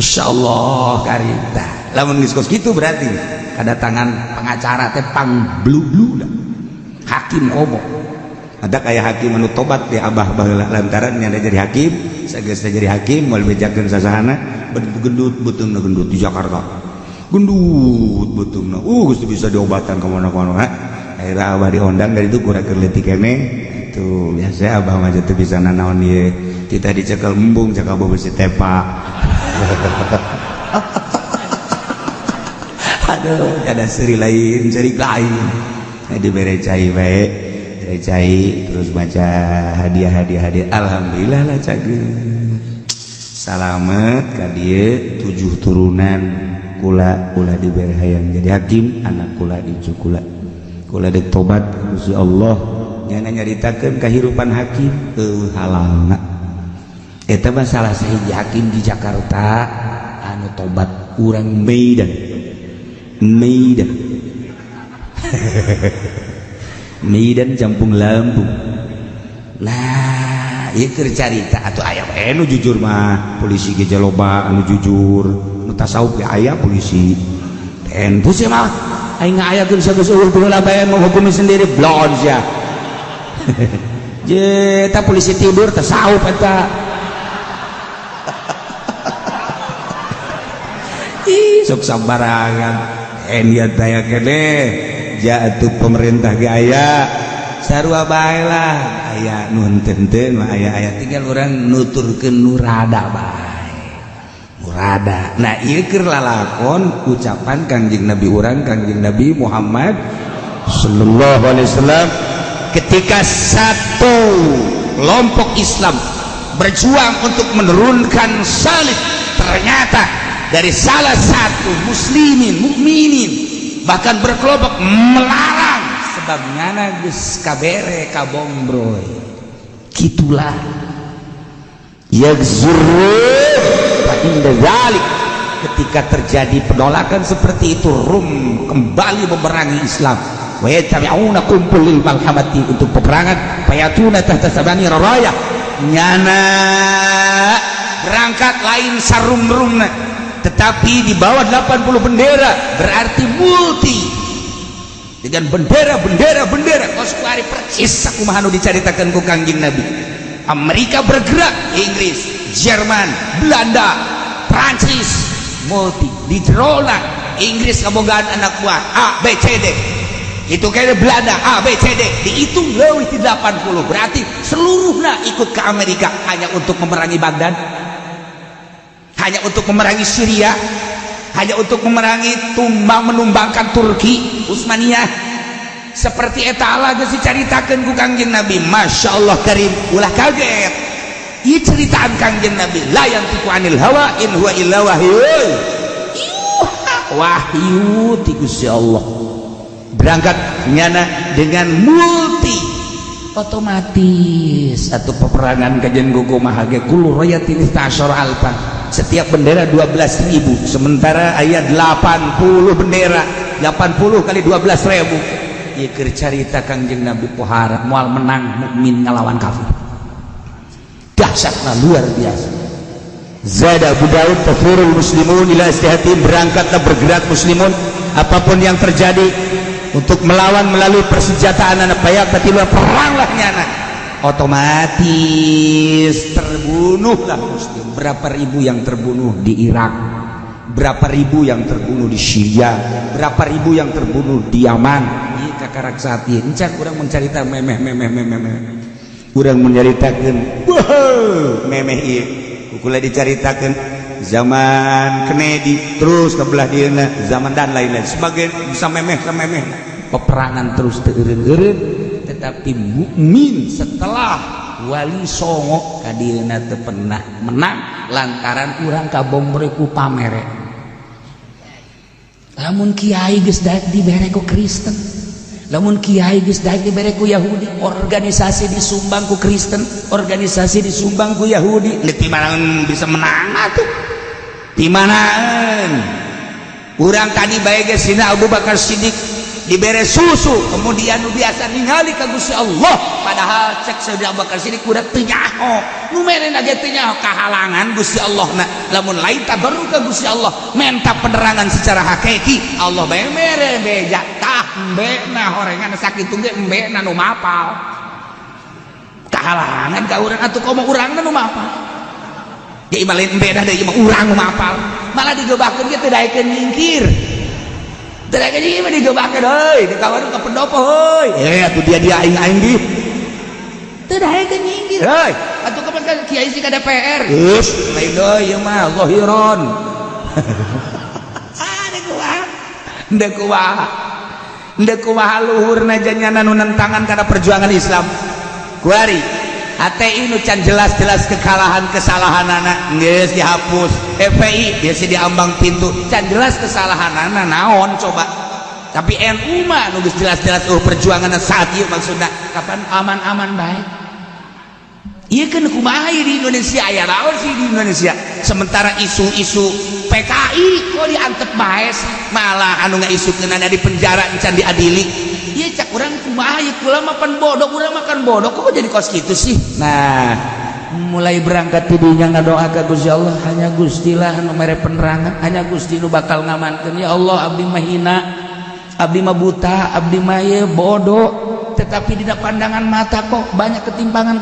Masyaallah Karim tah. Lamun geus kos kitu berarti kadatangan pengacara teh pang-blu-blu dah. Hakim kobo. Ada kayak hakim anu tobat di abah baheula lantaran nyanda jadi hakim, sageus jadi hakim moal bejakeun sasahana gendut beuteungna gendut di Jakarta. Gendut beuteungna. Geus bisa diobatan ka mana-mana. Akhirnya abah diondang dari itu kurang leutik kene. Tuh biasa abah mah teu bisa nanaon ieu. Kita dicekel embung cak abah besi tepa. Aduh, ada seri lain. Dibere cai bae. Cai terus baca hadiah alhamdulillah lah cageun salamet ka dieu 7 turunan kula dibere hayang jadi hakim anak kula incu kula deuk tobat Gusti Allah nyana nyaritakeun kahirupan hakim halangna eta mah salah sahiji hakim di Jakarta anu tobat urang Medan Medan Campung Lampung. Nah ieu keur carita atuh aya bae nu jujur mah polisi ge loba anu jujur nu tasawuf ge aya polisi ten pusi mah aing ngayakeun sageus eueuh peulah bae menghukumi sendiri blon sia je eta polisi tidur tasawuf eta ih sok sabarangan niat daya kene jatuh pemerintah ge aya sarua bae lah aya nu henteu-henteu mah aya tinggal urang nuturkeun nu rada bae murada. Nah ieu keur lalakon ucapan Kangjeng Nabi urang Kangjeng Nabi Muhammad sallallahu alaihi wasallam ketika satu kelompok Islam berjuang untuk menurunkan salib, ternyata dari salah satu muslimin mukminin bahkan berkelompok melarang sebab ngana geus kabere kabombroy kitulah yagzurru fa inda zalik. Ketika terjadi penolakan seperti itu Rum kembali memerangi Islam wa yatabi'una kumpul lil malhamati untuk peperangan fayatuna tahta sabani raraya nyana berangkat lain sarum-rumna tetapi di bawah 80 bendera berarti multi dengan bendera kos kuari percis sakumaha nu dicaritakeun ku Kangjeng Nabi. Amerika bergerak, Inggris, Jerman, Belanda, Prancis multi di jerona Inggris kabogaan anak buah A B C D itu kayak Belanda A B C D dihitung leuwih ti 80 berarti seluruhnya ikut ke Amerika hanya untuk memerangi Baghdad, hanya untuk memerangi Syria, hanya untuk memerangi menumbangkan Turki Utsmaniyah. Seperti eta Allah geus dicaritakeun ku Kangjeng Nabi. Masya Allah karim ulah kaget ieu ceritaan Kangjeng Nabi la yantiqu anil hawa in huwa illa wahyun wahyu ti Gusti Allah. Berangkat nyana dengan multi otomatis atau peperangan kajian kumaha ge kullu rayatin istashar alfan setiap bendera 12.000 sementara ayat 80 bendera 80 kali 12.000 ieu keur carita Kangjeng Nabi pohara moal menang mukmin ngalawan kafir dahsyatna luar biasa. Zada Abu Daud tafurul muslimun ila istihatin berangkatlah bergerak muslimun apapun yang terjadi untuk melawan melalui persenjataan anak bayak katilu peranglah nyana otomatis terbunuhlah muslim. Berapa ribu yang terbunuh di Irak, berapa ribu yang terbunuh di Syria, berapa ribu yang terbunuh di Yaman. Ieu kakarak saat ieu encan urang mencarita memeh urang menceritakeun memeh ieu kula dicaritakeun zaman Kennedy terus kebelah dieuna zaman dan lain-lain sebagai bisa memeh peperangan terus teu eureun-eureun tetapi mukmin setelah wali songo ka dieuna teu pernah menang lantaran urang kabombroy ku pamere. Lamun kiai geus daek dibere ku Kristen, lamun kiai geus daek dibere ku Yahudi, organisasi disumbang ku Kristen, organisasi disumbang ku Yahudi, di mana bisa menang atuh? Di manaan? Urang tadi bae geus Sina Abu Bakar Siddiq dibere susu, kemudian nu biasa ningali ka Gusti Allah, padahal cek Sayyidina Abu Bakar Siddiq urang teu nyaho. Nu merena ge teu nyaho kahalangan Gusti Allahna. Lamun lain tabarruk ka Gusti Allah, menta penerangan secara hakiki, Allah bae mere beja tah embena horengan sakitu ge embena nu mapal. Kahalangan ka urang atuh komo urangna nu mapal. Ya imah lain embena deui imah urang nu mapal. Malah digebakeun ge teu daekeun nyingkir. Terakhir ini mah digebakeun heuy, dikawan ka pendopo heuy. Atuh dia aing di. Teu daekeun nyinggir heuy. Atuh kapan ka kiai si ka DPR. Geus, lain deui ieu mah zahiron. Ndeu kumaha luhurna janyana nu nentangan kana perjuangan Islam. Kuari HTI nu can jelas-jelas kekalahan kesalahanana geus dihapus. FPI biasa diambang pintu can jelas kesalahanana naon coba tapi NU mah nu geus jelas-jelas perjuangan saat ieu maksudna kapan aman-aman baik. Iya kan kumaha di Indonesia aya naon sih di Indonesia sementara isu-isu PKI kok diantep bae sih malah anu ngaisukeun ada di penjara encan diadili. Ieu cak urang kumaha ieu kula mah pan bodoh urang makan bodoh kok jadi kos kitu sih. Nah mulai berangkat tidinya ngadoa ka Gusti Allah hanya Gusti lah anu mere penerangan hanya Gusti nu bakal ngamankeun ya Allah abdi mah hina abdi mah buta abdi mah bodoh tetapi di pandangan mata kok banyak ketimpangan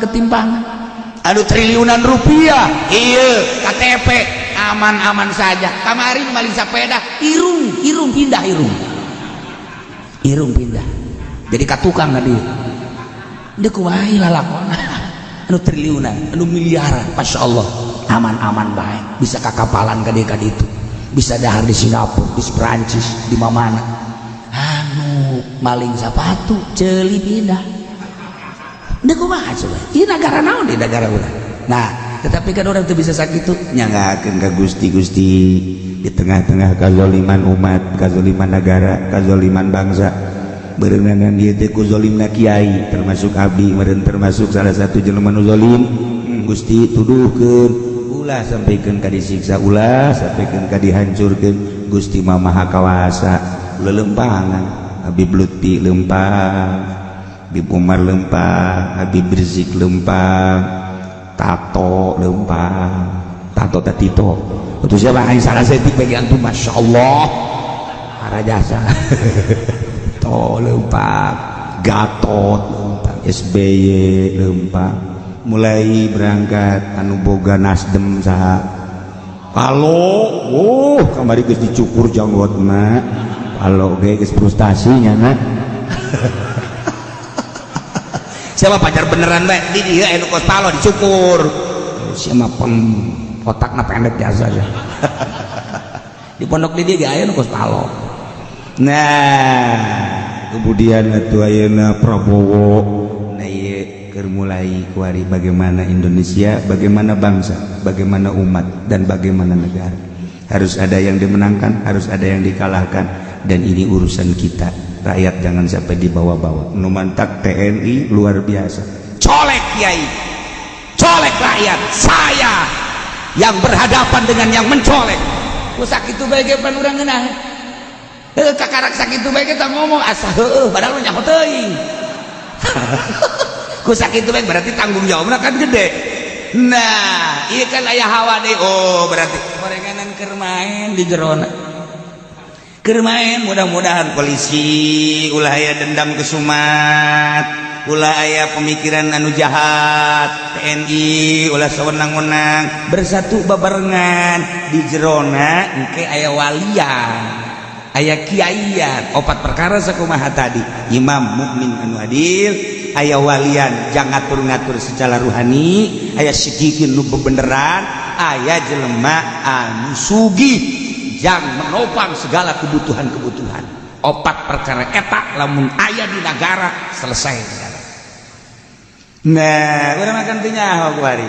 anu triliunan rupiah iya KTP aman-aman saja kemarin maling sepeda irung pindah jadi katukang tadi dia kumaha lalakona anu triliunan anu miliaran Masya Allah aman-aman baik bisa kakapalan ka ditu bisa dahar di Singapura di Perancis di mana anu maling sepatu ceuli pindah dia kumaha coba ini negara naon di negara urang nah tetapi kan orang tuh bisa sakitu nyanggakeun ka Gusti di tengah-tengah kazaliman umat kazaliman negara kazaliman bangsa berenangan dia teh ku zalimna kiai termasuk abdi meureun termasuk salah satu jelema nu zalim Gusti tuduhkeun ulah sampikeun ka disiksa ulah sampikeun ka dihancurkeun Gusti mah maha kawasa lelempangan Habib Lutfi lempang Habib Umar lempang Habib Rizik lempang Tato lempang Tato Tatito itu siapa aing salah setik bagi antum Masya Allah para jasa to lempang Gatot lempang SBY lempang mulai berangkat anu boga Nasdem saha kalau kamari geus dicukur janggotna kalau geus frustasinya nah siapa pacar beneran bae di dieu anu kos palo dicukur siapa otakna pendek biasa aja di pondok di dieu ge aya anu kos palo nah kemudian atuh ayeuna Prabowo nah ieu keur mulai kuari bagaimana Indonesia bagaimana bangsa bagaimana umat dan bagaimana negara harus ada yang dimenangkan harus ada yang dikalahkan dan ini urusan kita rakyat jangan sampai dibawa-bawa nu mantak TNI luar biasa colek kiai colek rakyat saya yang berhadapan dengan yang mencolek ku sakitu bae ge pan urang ngeunah kakarak sakitu bae kita ngomong asa heueuh padahal nyaho teuing ku sakitu bae berarti tanggung jawabna kan gede nah ieu kan aya hawa deui oh berarti gorenganan keur main di jerona keur main mudah-mudahan polisi ulah aya dendam kesumat ulah aya pemikiran anu jahat TNI ulah sawenang-wenang bersatu babarengan di jerona engke aya walian aya kiaian opat perkara sakumaha tadi imam mukmin anu adil aya walian jang ngatur-ngatur secara ruhani aya sikikin nu bebeneran aya jelema anu sugih yang menopang segala kebutuhan-kebutuhan opat perkara eta lamun aya di negara selesai negara nah urang makan teu nyaho kuari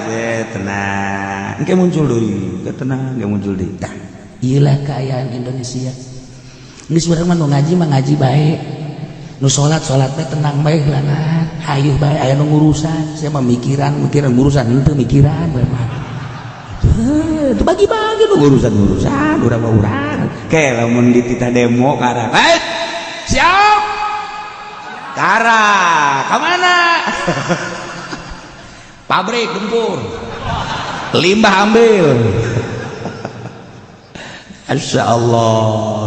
tenang engke muncul deui tenang engke muncul deui tah ieu lah kaayaan Indonesia geus urang mah nu ngaji mah ngaji bae nu salat teh tenang bae heulanan hayuh bae aya nu ngurusan saya mah mikiran ngurusan henteu mikiran bae mah itu bagi-bagi lu urusan urang kayak lamun di tita demo karang siap karang kemana pabrik gempur limbah ambil Insya Allah